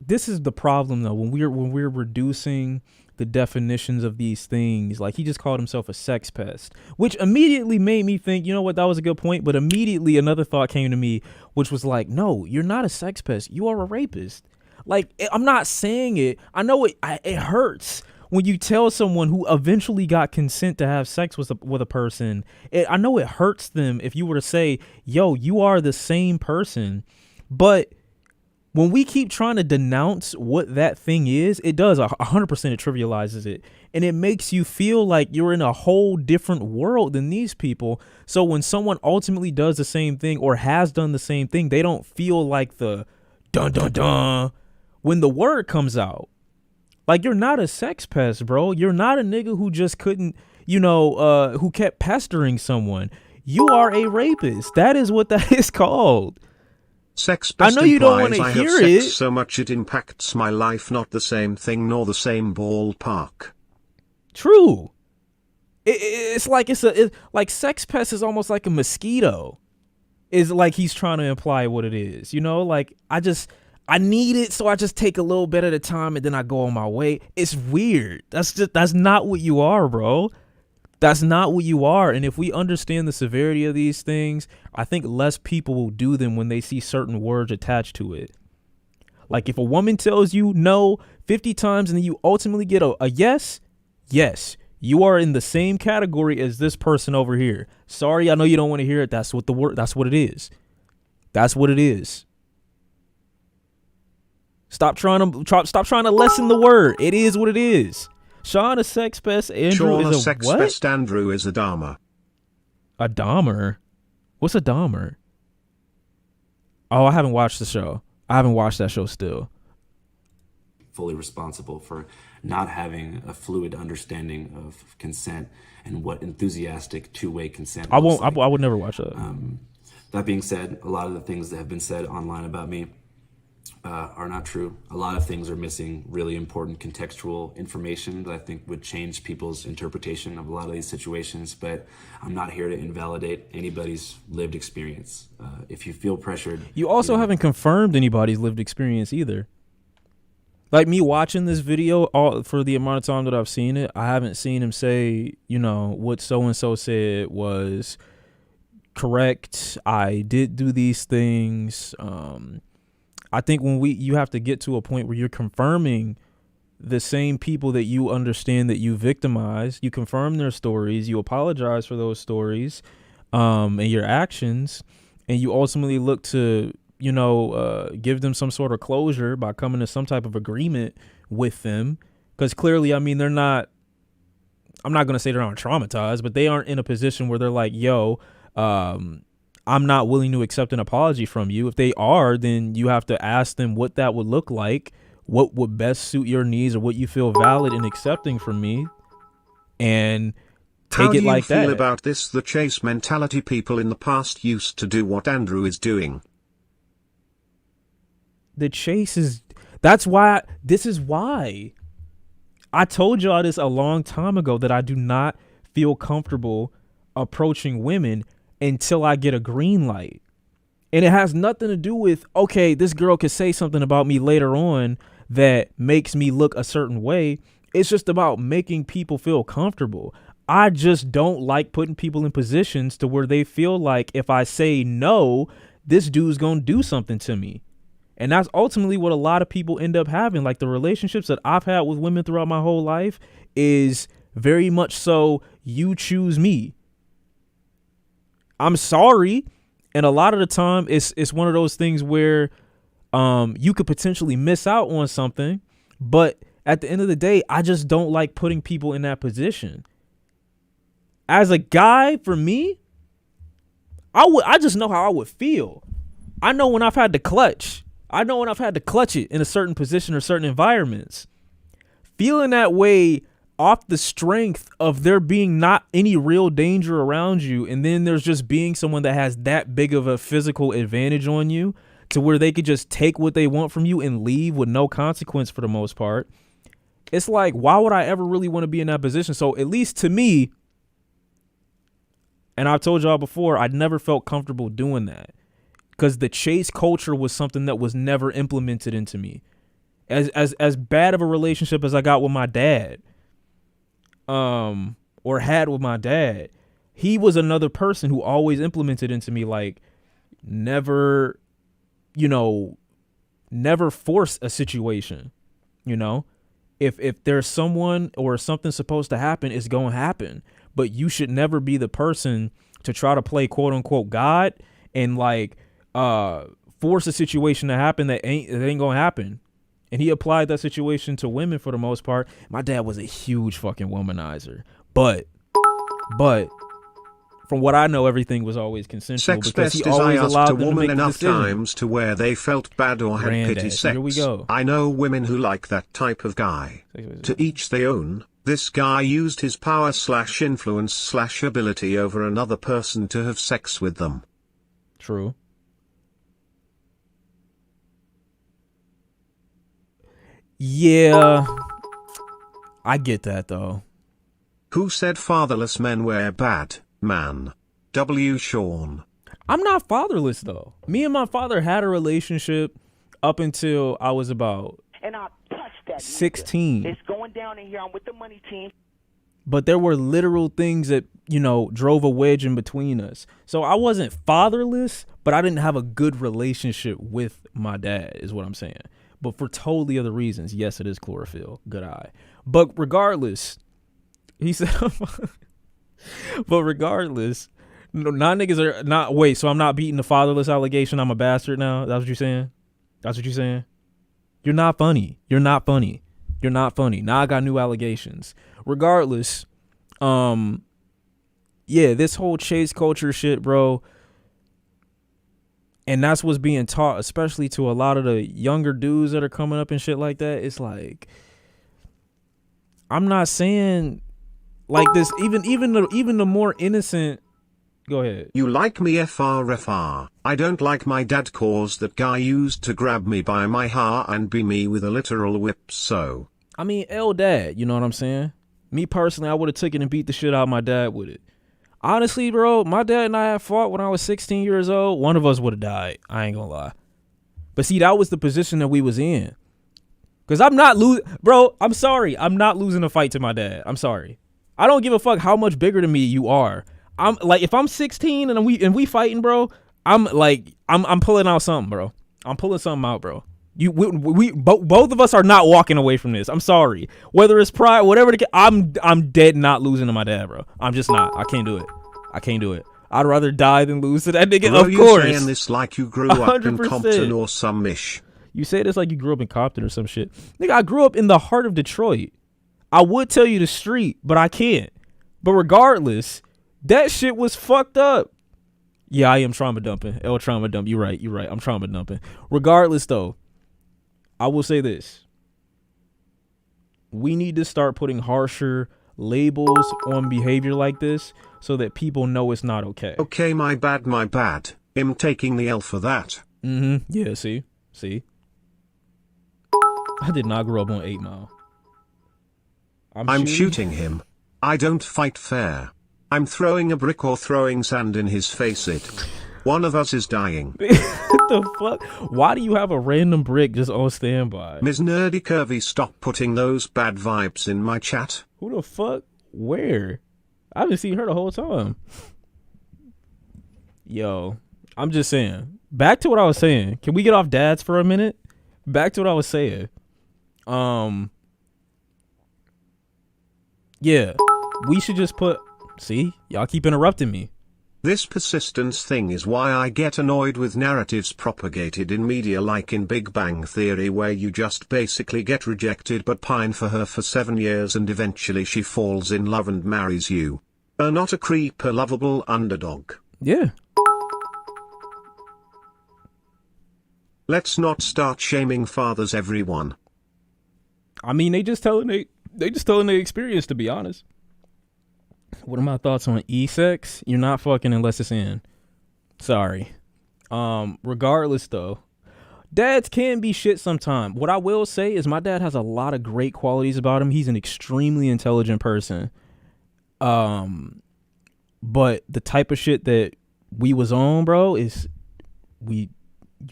This is the problem though, when we're reducing the definitions of these things. Like, he just called himself a sex pest, which immediately made me think, you know what, that was a good point. But immediately another thought came to me, which was like, no, you're not a sex pest. You are a rapist. Like, I'm not saying it. I know it hurts when you tell someone who eventually got consent to have sex with a person. I know it hurts them if you were to say, yo, you are the same person. But when we keep trying to denounce what that thing is, it does 100%, it trivializes it. And it makes you feel like you're in a whole different world than these people. So when someone ultimately does the same thing or has done the same thing, they don't feel like the dun dun dun when the word comes out. Like, you're not a sex pest, bro. You're not a nigga who just couldn't, who kept pestering someone. You are a rapist. That is what that is called. Sex pest I know you don't want to implies hear I have sex it. so much it impacts my life, not the same thing nor the same ballpark. True. It's like like sex pest is almost like a mosquito. Is like he's trying to imply what it is. Like I need it, so I just take a little bit at a time and then I go on my way. It's weird. That's not what you are, bro. That's not what you are. And if we understand the severity of these things, I think less people will do them when they see certain words attached to it. Like, if a woman tells you no 50 times and then you ultimately get a yes, you are in the same category as this person over here. Sorry, I know you don't want to hear it. That's what it is. That's what it is. Stop trying to lessen the word. It is what it is. Shawn, a sex pest. Andrew Shawn, is a sex what? pest. Andrew is a Dahmer. A Dahmer? What's a Dahmer? Oh, I haven't watched the show. I haven't watched that show still. Fully responsible for not having a fluid understanding of consent and what enthusiastic two-way consent I looks won't. like. I would never watch that. That being said, a lot of the things that have been said online about me are not true. A lot of things are missing really important contextual information that I think would change people's interpretation of a lot of these situations, but I'm not here to invalidate anybody's lived experience. If you feel pressured... You also haven't confirmed anybody's lived experience either. Like, me watching this video for the amount of time that I've seen it, I haven't seen him say, what so-and-so said was correct. I did do these things. I think you have to get to a point where you're confirming the same people that you understand that you victimized. You confirm their stories. You apologize for those stories and your actions. And you ultimately look to give them some sort of closure by coming to some type of agreement with them. Because clearly, I mean, I'm not going to say they're not traumatized, but they aren't in a position where they're like, yo, I'm not willing to accept an apology from you. If they are, then you have to ask them what that would look like, what would best suit your needs, or what you feel valid in accepting from me, and take it like that. How do you feel about this? The chase mentality people in the past used to do what Andrew is doing. The chase is, this is why I told y'all this a long time ago, that I do not feel comfortable approaching women until I get a green light. And it has nothing to do with, okay, this girl could say something about me later on that makes me look a certain way. It's just about making people feel comfortable. I just don't like putting people in positions to where they feel like if I say no, this dude's going to do something to me. And that's ultimately what a lot of people end up having. Like, the relationships that I've had with women throughout my whole life is very much so, you choose me. I'm sorry. And a lot of the time it's one of those things where you could potentially miss out on something. But at the end of the day, I just don't like putting people in that position. As a guy, for me, I just know how I would feel. I know when I've had to clutch. I know when I've had to clutch it in a certain position or certain environments. Feeling that way off the strength of there being not any real danger around you, and then there's just being someone that has that big of a physical advantage on you to where they could just take what they want from you and leave with no consequence for the most part. It's like, why would I ever really want to be in that position? So at least to me, and I've told y'all before, I never felt comfortable doing that. Because the chase culture was something that was never implemented into me. As bad of a relationship as I got with my dad, or had with my dad, he was another person who always implemented into me, like, never force a situation. If there's someone or something supposed to happen, it's going to happen. But you should never be the person to try to play quote unquote God and like force a situation to happen that ain't gonna happen. And he applied that situation to women for the most part. My dad was a huge fucking womanizer, but from what I know, everything was always consensual. Sex because best he is I always asked allowed a them to woman make the enough decision. times to where they felt bad or had Granddad, pity. Sex. here we go. I know women who like that type of guy. To each their own. This guy used his power / influence / ability over another person to have sex with them. True. Yeah, I get that though. Who said fatherless men were bad, man? W. Shawn. I'm not fatherless though. Me and my father had a relationship up until I was about And I'll touch that 16. nigga. It's going down in here. I'm with the money team. But there were literal things that, drove a wedge in between us. So I wasn't fatherless, but I didn't have a good relationship with my dad, is what I'm saying. But for totally other reasons. Yes, it is chlorophyll. Good eye. But regardless, he said, but regardless, not niggas are not, wait, so I'm not beating the fatherless allegation. I'm a bastard now. That's what you're saying? That's what you're saying? You're not funny. You're not funny. You're not funny. Now I got new allegations. Regardless, yeah, this whole chase culture shit, bro. And that's what's being taught, especially to a lot of the younger dudes that are coming up and shit like that. It's like, I'm not saying like this, even the more innocent. Go ahead. You like me FR. I don't like my dad cause that guy used to grab me by my hair and be me with a literal whip. So I mean, dad, you know what I'm saying? Me personally, I would have taken and beat the shit out of my dad with it. Honestly, bro, my dad and I had fought when I was 16 years old. One of us would have died. I ain't gonna lie. But see, that was the position that we was in. Because I'm not losing. Bro, I'm sorry. I'm not losing a fight to my dad. I'm sorry. I don't give a fuck how much bigger than me you are. I'm like, if I'm 16 and we fighting, bro, I'm pulling out something, bro. I'm pulling something out, bro. Both of us are not walking away from this. I'm sorry. Whether it's pride, whatever I'm dead not losing to my dad, bro. I'm just not. I can't do it. I'd rather die than lose to that nigga. Bro, Of you course. saying this like you grew up in 100%. Compton or some ish. You say this like you grew up in Compton or some shit. Nigga, I grew up in the heart of Detroit. I would tell you the street, but I can't. But regardless, that shit was fucked up. Yeah, I am trauma dumping. Trauma dump. You're right. I'm trauma dumping. Regardless, though, I will say this. We need to start putting harsher labels on behavior like this so that people know it's not okay. Okay, my bad. I'm taking the L for that. Yeah, see? I did not grow up on 8 Mile. I'm shooting him. I don't fight fair. I'm throwing a brick or throwing sand in his face. One of us is dying. What the fuck? Why do you have a random brick just on standby? Ms. Nerdy Curvy, stop putting those bad vibes in my chat. Who the fuck? Where? I haven't seen her the whole time. Yo, I'm just saying. Back to what I was saying. Can we get off dads for a minute? Back to what I was saying. Yeah, we should just put... See? Y'all keep interrupting me. This persistence thing is why I get annoyed with narratives propagated in media like in Big Bang Theory, where you just basically get rejected but pine for her for 7 years and eventually she falls in love and marries you. Not a creep, a lovable underdog. Yeah. Let's not start shaming fathers, everyone. I mean, they just telling their experience, to be honest. What are my thoughts on e-sex? You're not fucking unless it's in. Sorry. Regardless though, dads can be shit sometime. What I will say is my dad has a lot of great qualities about him. He's an extremely intelligent person. But the type of shit that we was on, bro, is you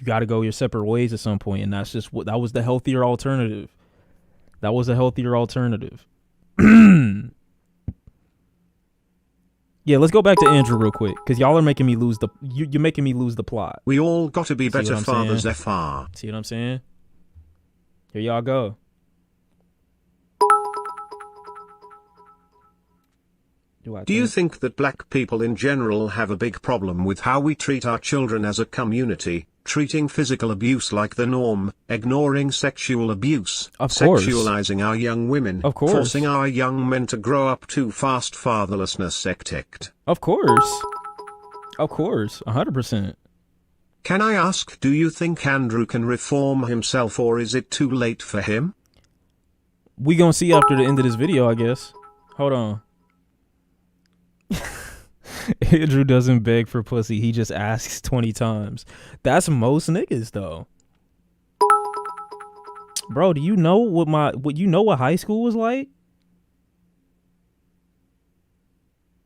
got to go your separate ways at some point, and that's just that was the healthier alternative. Yeah, let's go back to Andrew real quick, because y'all are making me lose you're making me lose the plot. We all got to be better fathers, FR. See what I'm saying? Here y'all go. Do you think that black people in general have a big problem with how we treat our children as a community, treating physical abuse like the norm, ignoring sexual abuse, of course, sexualizing our young women, of course, forcing our young men to grow up too fast, fatherlessness ecticked? Of course, 100%. Can I ask, do you think Andrew can reform himself, or is it too late for him? We gonna see after the end of this video, I guess. Hold on. Andrew doesn't beg for pussy, he just asks 20 times. That's most niggas though. Bro, do you know what high school was like?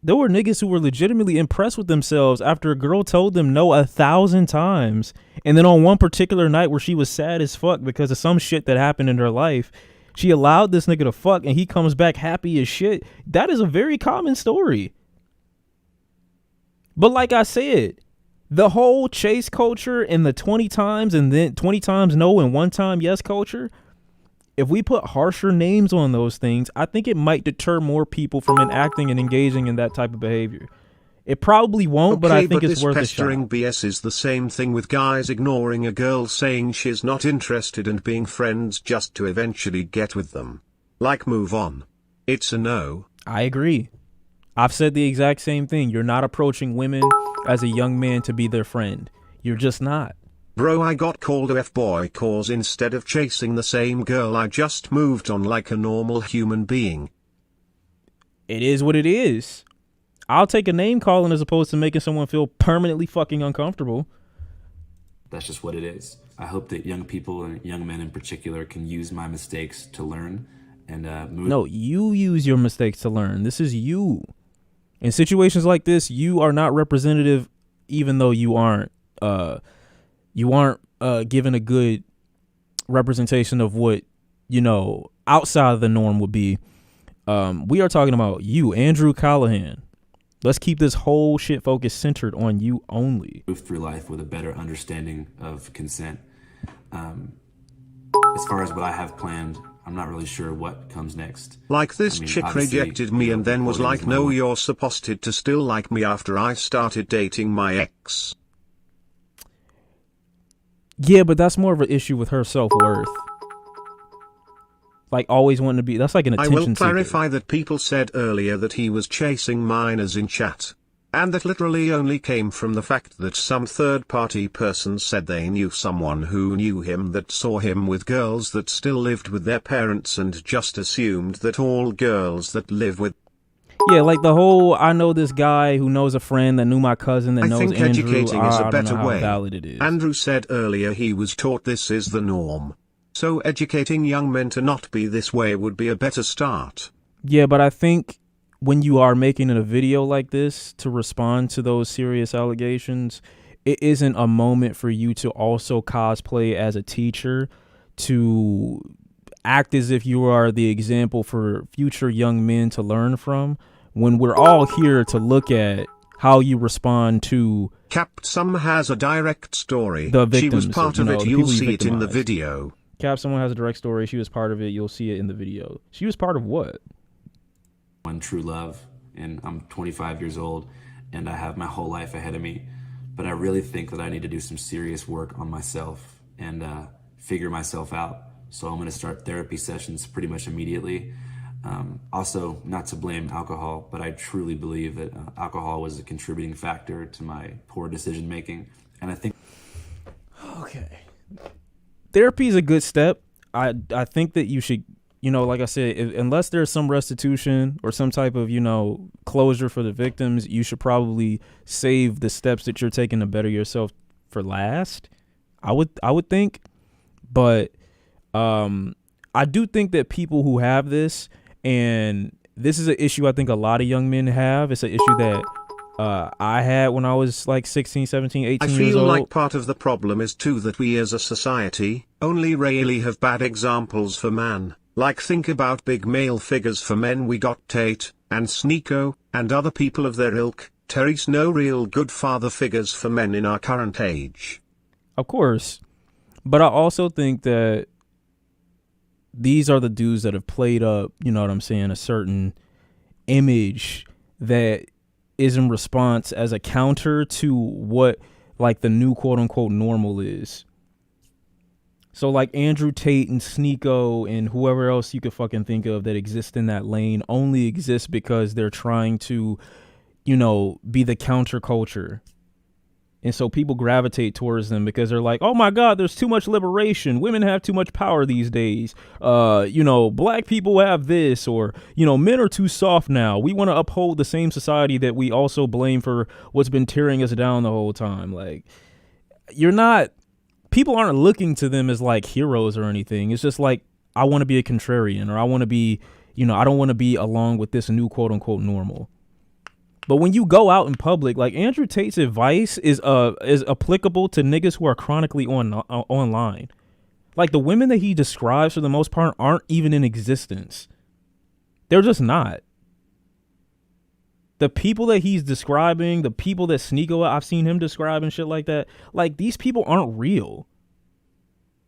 There were niggas who were legitimately impressed with themselves after a girl told them no 1,000 times. And then on one particular night where she was sad as fuck because of some shit that happened in her life, she allowed this nigga to fuck and he comes back happy as shit. That is a very common story. But like I said, the whole chase culture and the 20 times and then 20 times no and 1 time yes culture, if we put harsher names on those things, I think it might deter more people from enacting and engaging in that type of behavior. It probably won't, but I think it's worth a shot. Pestering BS is the same thing with guys ignoring a girl, saying she's not interested and being friends just to eventually get with them. Like, move on. It's a no. I agree. I've said the exact same thing. You're not approaching women as a young man to be their friend. You're just not. Bro, I got called a F-boy cause instead of chasing the same girl I just moved on like a normal human being. It is what it is. I'll take a name calling as opposed to making someone feel permanently fucking uncomfortable. That's just what it is. I hope that young people and young men in particular can use my mistakes to learn and move. No, you use your mistakes to learn. This is you. In situations like this, you are not representative, even though you aren't given a good representation of what, outside of the norm would be. We are talking about you, Andrew Callaghan. Let's keep this whole shit focus centered on you only. Move through life with a better understanding of consent. As far as what I have planned, I'm not really sure what comes next. Like this I mean, chick obviously, rejected me and then was recordings like, of my no, life. you're supposed to still like me after I started dating my ex. Yeah, but that's more of an issue with her self-worth. Like always wanting to be, that's like an I attention will clarify seeker. that people said earlier that he was chasing minors in chat. And that literally only came from the fact that some third-party person said they knew someone who knew him that saw him with girls that still lived with their parents and just assumed that all girls that live with... Yeah, like the whole, I know this guy who knows a friend that knew my cousin that I knows think Andrew. educating is a I don't better know how way. valid it is. Andrew said earlier he was taught this is the norm. So educating young men to not be this way would be a better start. Yeah, but I think when you are making a video like this to respond to those serious allegations, it isn't a moment for you to also cosplay as a teacher, to act as if you are the example for future young men to learn from, when we're all here to look at how you respond to Some has a direct story. the She was victims, part you of know, it. the You'll people you see it in the victimized. video. Someone has a direct story. She was part of it. You'll see it in the video. She was part of what? One true love, and I'm 25 years old and I have my whole life ahead of me, but I really think that I need to do some serious work on myself and figure myself out. So I'm going to start therapy sessions pretty much immediately. Also, not to blame alcohol, but I truly believe that alcohol was a contributing factor to my poor decision making, and I think Okay. Therapy is a good step. I think that you should, you know, like I said, unless there's some restitution or some type of, you know, closure for the victims, you should probably save the steps that you're taking to better yourself for last. I would think, but I do think that people who have this, and this is an issue I think a lot of young men have. It's an issue that I had when I was like 16, 17, 18 I years feel old. like part of the problem is too that we as a society only really have bad examples for man. Like think about big male figures for men. We got Tate and Sneeko and other people of their ilk. Terry's no real good father figures for men in our current age. Of course. But I also think that these are the dudes that have played up, you know what I'm saying, a certain image that is in response as a counter to what like the new quote unquote normal is. So like Andrew Tate and Sneeko and whoever else you could fucking think of that exist in that lane only exist because they're trying to, you know, be the counterculture. And so people gravitate towards them because they're like, oh my God, there's too much liberation. Women have too much power these days. You know, black people have this, or, you know, men are too soft now. We want to uphold the same society that we also blame for what's been tearing us down the whole time. Like, people aren't looking to them as like heroes or anything. It's just like, I want to be a contrarian, or I want to be, you know, I don't want to be along with this new quote unquote normal. But when you go out in public, like Andrew Tate's advice is applicable to niggas who are chronically online. Like the women that he describes for the most part aren't even in existence. They're just not. The people that he's describing, the people that Sneeko, I've seen him describe and shit like that, like these people aren't real.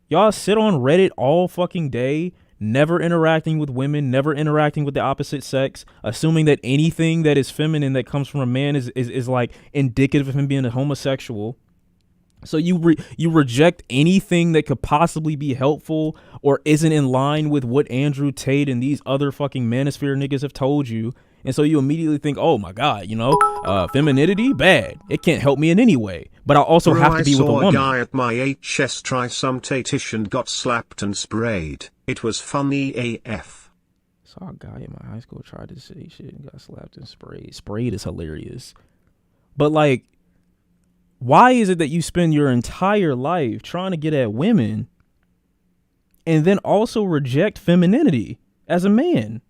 Y'all sit on Reddit all fucking day, never interacting with women, never interacting with the opposite sex, assuming that anything that is feminine that comes from a man is like indicative of him being a homosexual. So you reject anything that could possibly be helpful or isn't in line with what Andrew Tate and these other fucking manosphere niggas have told you. And so you immediately think, oh my God, you know, femininity, bad. It can't help me in any way. But I also have to be with a woman. I saw a guy at my HS try some Tate-ish and got slapped and sprayed. It was funny AF. Saw a guy in my high school tried to say shit and got slapped and sprayed. Sprayed is hilarious. But like, why is it that you spend your entire life trying to get at women and then also reject femininity as a man?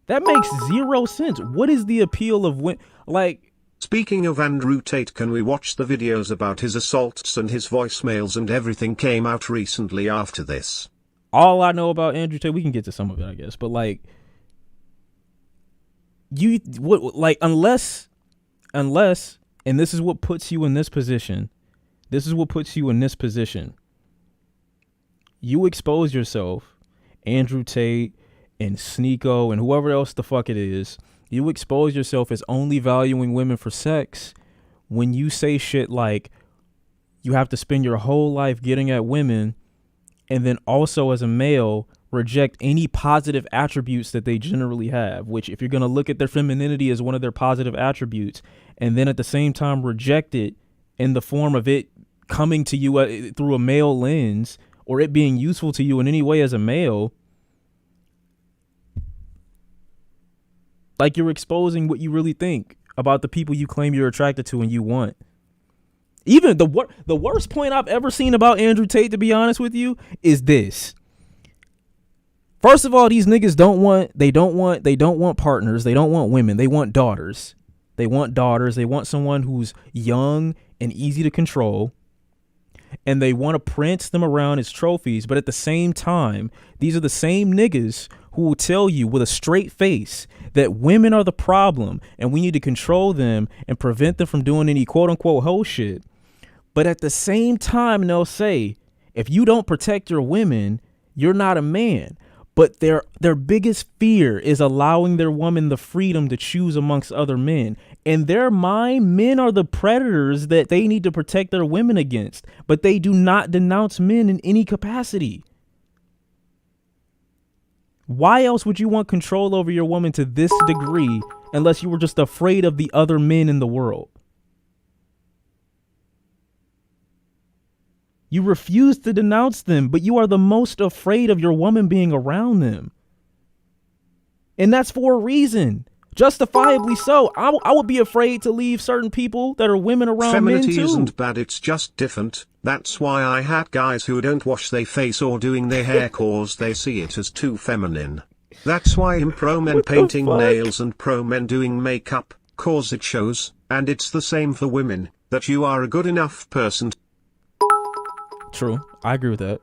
That makes zero sense. What is the appeal of women? Like, speaking of Andrew Tate, can we watch the videos about his assaults and his voicemails and everything came out recently after this? All I know about Andrew Tate, we can get to some of it, I guess, but like, unless, and this is what puts you in this position. You expose yourself Andrew Tate and Sneeko and whoever else the fuck it is, you expose yourself as only valuing women for sex when you say shit like you have to spend your whole life getting at women, and then also as a male reject any positive attributes that they generally have, which if you're going to look at their femininity as one of their positive attributes, and then at the same time reject it in the form of it coming to you through a male lens or it being useful to you in any way as a male, like you're exposing what you really think about the people you claim you're attracted to and you want. Even the worst point I've ever seen about Andrew Tate, to be honest with you, is this. First of all, these niggas don't want partners. They don't want women. They want daughters. They want someone who's young and easy to control. And they want to prance them around as trophies. But at the same time, these are the same niggas who will tell you with a straight face that women are the problem and we need to control them and prevent them from doing any quote unquote hoe shit. But at the same time, they'll say, if you don't protect your women, you're not a man. But their biggest fear is allowing their woman the freedom to choose amongst other men. In their mind, men are the predators that they need to protect their women against. But they do not denounce men in any capacity. Why else would you want control over your woman to this degree unless you were just afraid of the other men in the world? You refuse to denounce them, but you are the most afraid of your woman being around them. And that's for a reason. Justifiably so. I would be afraid to leave certain people that are women around men too. Femininity isn't bad, it's just different. That's why I had guys who don't wash their face or doing their hair cause they see it as too feminine. That's why I'm pro men painting nails and pro men doing makeup, cause it shows, and it's the same for women, that you are a good enough person. True, I agree with that.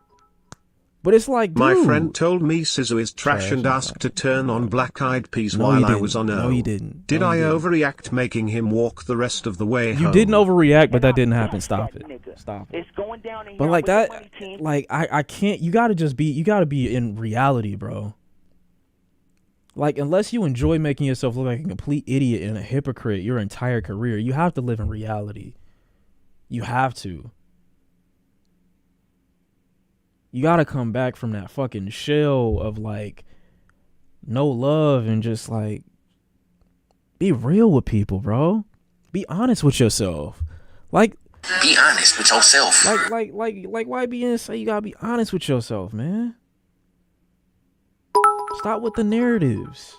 But it's like, dude. My friend told me Sizzle is trash and asked to turn on Black Eyed Peas while I was on O. No, he didn't. Did I overreact making him walk the rest of the way home? You didn't overreact, but that didn't happen. Stop it. Stop it. It's going down in But here like with the that, money team. like I can't. You gotta be in reality, bro. Like, unless you enjoy making yourself look like a complete idiot and a hypocrite your entire career, you have to live in reality. You have to. You gotta come back from that fucking shell of like no love and just like be real with people, bro. Be honest with yourself. Like, be honest with yourself. Like why be insane? You gotta be honest with yourself, man. Stop with the narratives.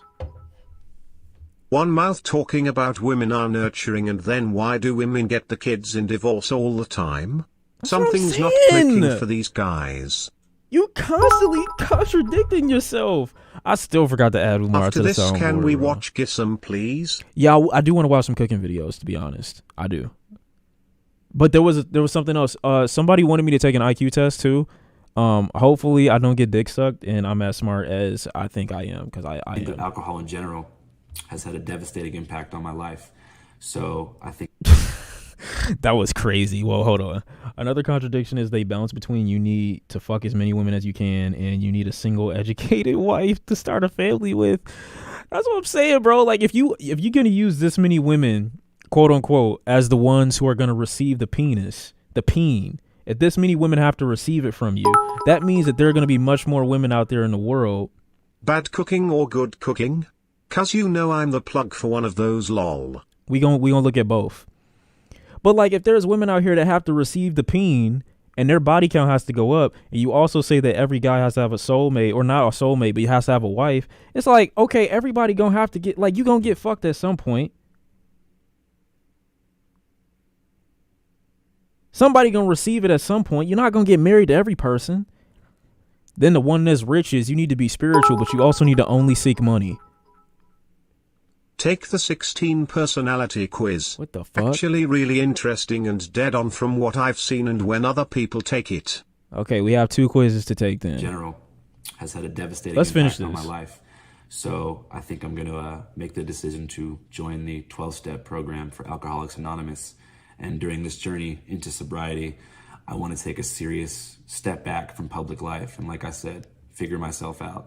One mouth talking about women are nurturing, and then why do women get the kids in divorce all the time? Something's not clicking for these guys. You constantly contradicting yourself. I still forgot to add Umar After to the this, soundboard. can we watch Gissam, please? Yeah, I do want to watch some cooking videos, to be honest. I do. But there was something else. Somebody wanted me to take an IQ test too. Hopefully I don't get dick sucked and I'm as smart as I think I am, because I am. Alcohol in general has had a devastating impact on my life. So I think that was crazy. Well, hold on. Another contradiction is they balance between you need to fuck as many women as you can and you need a single educated wife to start a family with. That's what I'm saying, bro. Like, if you're gonna use this many women, quote unquote, as the ones who are gonna receive the penis, the peen, if this many women have to receive it from you, that means that there are gonna be much more women out there in the world. Bad cooking or good cooking? 'Cause you know I'm the plug for one of those, lol. We gonna look at both. But like, if there's women out here that have to receive the peen and their body count has to go up, and you also say that every guy has to have a soulmate, or not a soulmate, but he has to have a wife, it's like, okay, everybody gonna have to get, like, you gonna get fucked at some point. Somebody gonna receive it at some point. You're not gonna get married to every person. Then the one that's rich is you need to be spiritual, but you also need to only seek money. Take the 16 personality quiz. What the fuck? Actually really interesting and dead on from what I've seen and when other people take it. Okay, we have 2 quizzes to take then. General has had a devastating Let's finish impact on this. my life. So I think I'm going to make the decision to join the 12-step program for Alcoholics Anonymous. And during this journey into sobriety, I want to take a serious step back from public life. And like I said, figure myself out.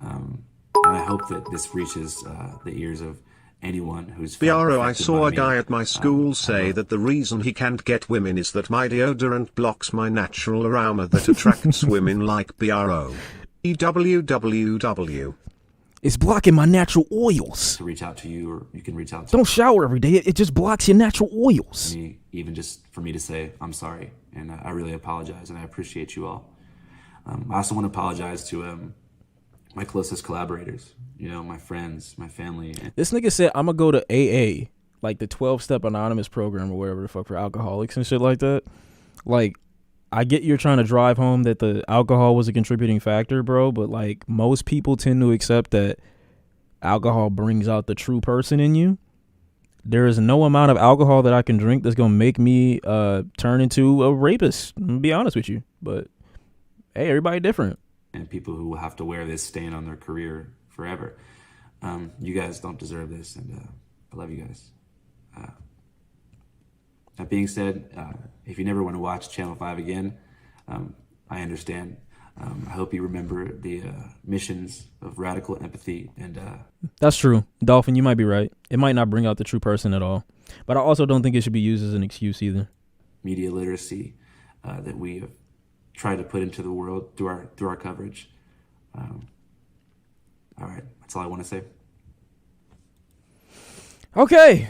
And I hope that this reaches the ears of anyone who's BRO, I affected saw by a me. guy at my school I say hope- that the reason he can't get women is that my deodorant blocks my natural aroma that attracts women like BRO. EWWW. It's blocking my natural oils. to reach out to you, or you can reach out to Don't shower every day. It just blocks your natural oils. me, even just for me to say I'm sorry, and I really apologize, and I appreciate you all. I also want to apologize to my closest collaborators, my friends, my family. This nigga said I'm gonna go to AA, like the 12-step anonymous program or whatever the fuck for alcoholics and shit like that. Like, I get you're trying to drive home that the alcohol was a contributing factor, bro, but like most people tend to accept that alcohol brings out the true person in you. There is no amount of alcohol that I can drink that's gonna make me turn into a rapist. I'm gonna be honest with you, but hey, everybody different. And people who will have to wear this stain on their career forever. You guys don't deserve this, and I love you guys. That being said, if you never want to watch Channel 5 again, I understand. I hope you remember the missions of radical empathy. And That's true. Dolphin, you might be right. It might not bring out the true person at all. But I also don't think it should be used as an excuse either. media literacy that we have tried to put into the world through our coverage. All right, that's all I want to say. Okay.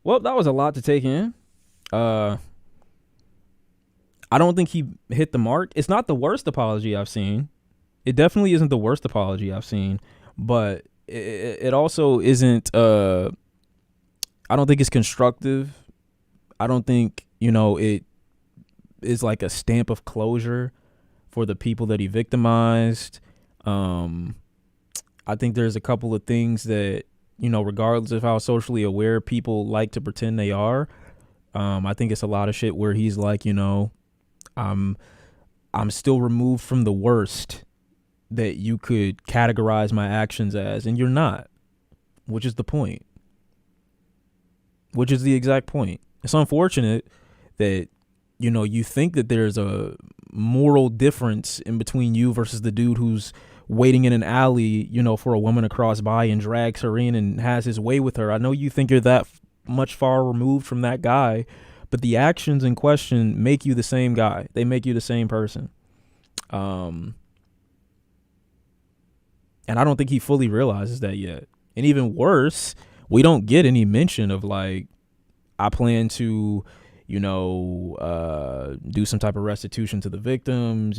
Well, that was a lot to take in. I don't think he hit the mark. It's not the worst apology I've seen. It definitely isn't the worst apology I've seen, but it also isn't, I don't think it's constructive. I don't think, it is like a stamp of closure for the people that he victimized. I think there's a couple of things that, regardless of how socially aware people like to pretend they are, I think it's a lot of shit where he's like, I'm still removed from the worst that you could categorize my actions as, and you're not, which is the point, which is the exact point. It's unfortunate that, you think that there's a moral difference in between you versus the dude who's waiting in an alley, for a woman to cross by and drags her in and has his way with her. I know you think you're that much far removed from that guy, but the actions in question make you the same guy. They make you the same person. And I don't think he fully realizes that yet. And even worse, we don't get any mention of like, I plan to, do some type of restitution to the victims.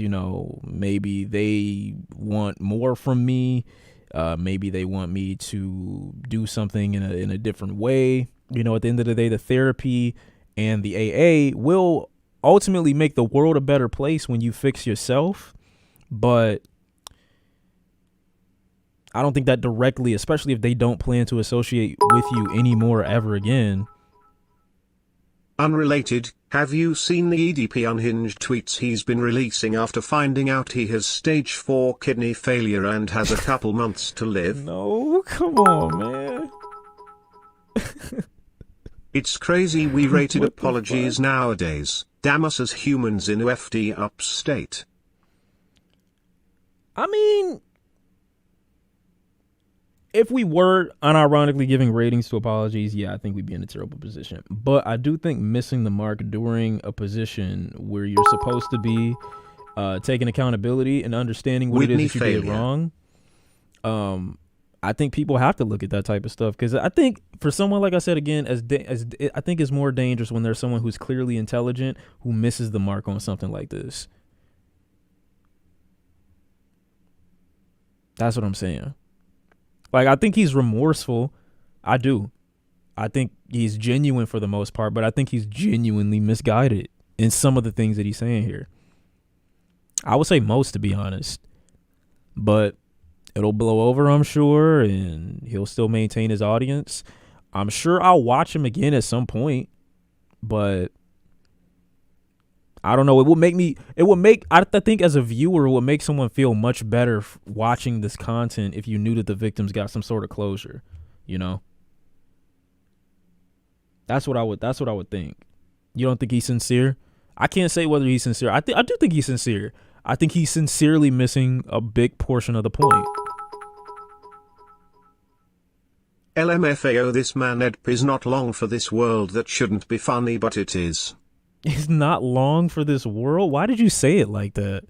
Maybe they want more from me. Maybe they want me to do something in a different way. At the end of the day, the therapy and the AA will ultimately make the world a better place when you fix yourself. But I don't think that directly, especially if they don't plan to associate with you anymore ever again. Unrelated, have you seen the EDP unhinged tweets he's been releasing after finding out he has stage 4 kidney failure and has a couple months to live? No, come on, man. It's crazy we rated What the apologies fuck? nowadays. Damn us as humans in UFD upstate. I mean, if we were unironically giving ratings to apologies, yeah, I think we'd be in a terrible position. But I do think missing the mark during a position where you're supposed to be taking accountability and understanding what Whitney it is that you did failure. wrong, I think people have to look at that type of stuff. Because I think for someone, like I said again, I think it's more dangerous when there's someone who's clearly intelligent who misses the mark on something like this. That's what I'm saying. Like, I think he's remorseful. I do. I think he's genuine for the most part, but I think he's genuinely misguided in some of the things that he's saying here. I would say most, to be honest. But it'll blow over, I'm sure, and he'll still maintain his audience. I'm sure I'll watch him again at some point, but I don't know. I think as a viewer, it would make someone feel much better watching this content if you knew that the victims got some sort of closure, That's what I would think. You don't think he's sincere? I can't say whether he's sincere. I do think he's sincere. I think he's sincerely missing a big portion of the point. LMFAO, this man Edp is not long for this world. That shouldn't be funny, but it is. He's not long for this world? Why did you say it like that?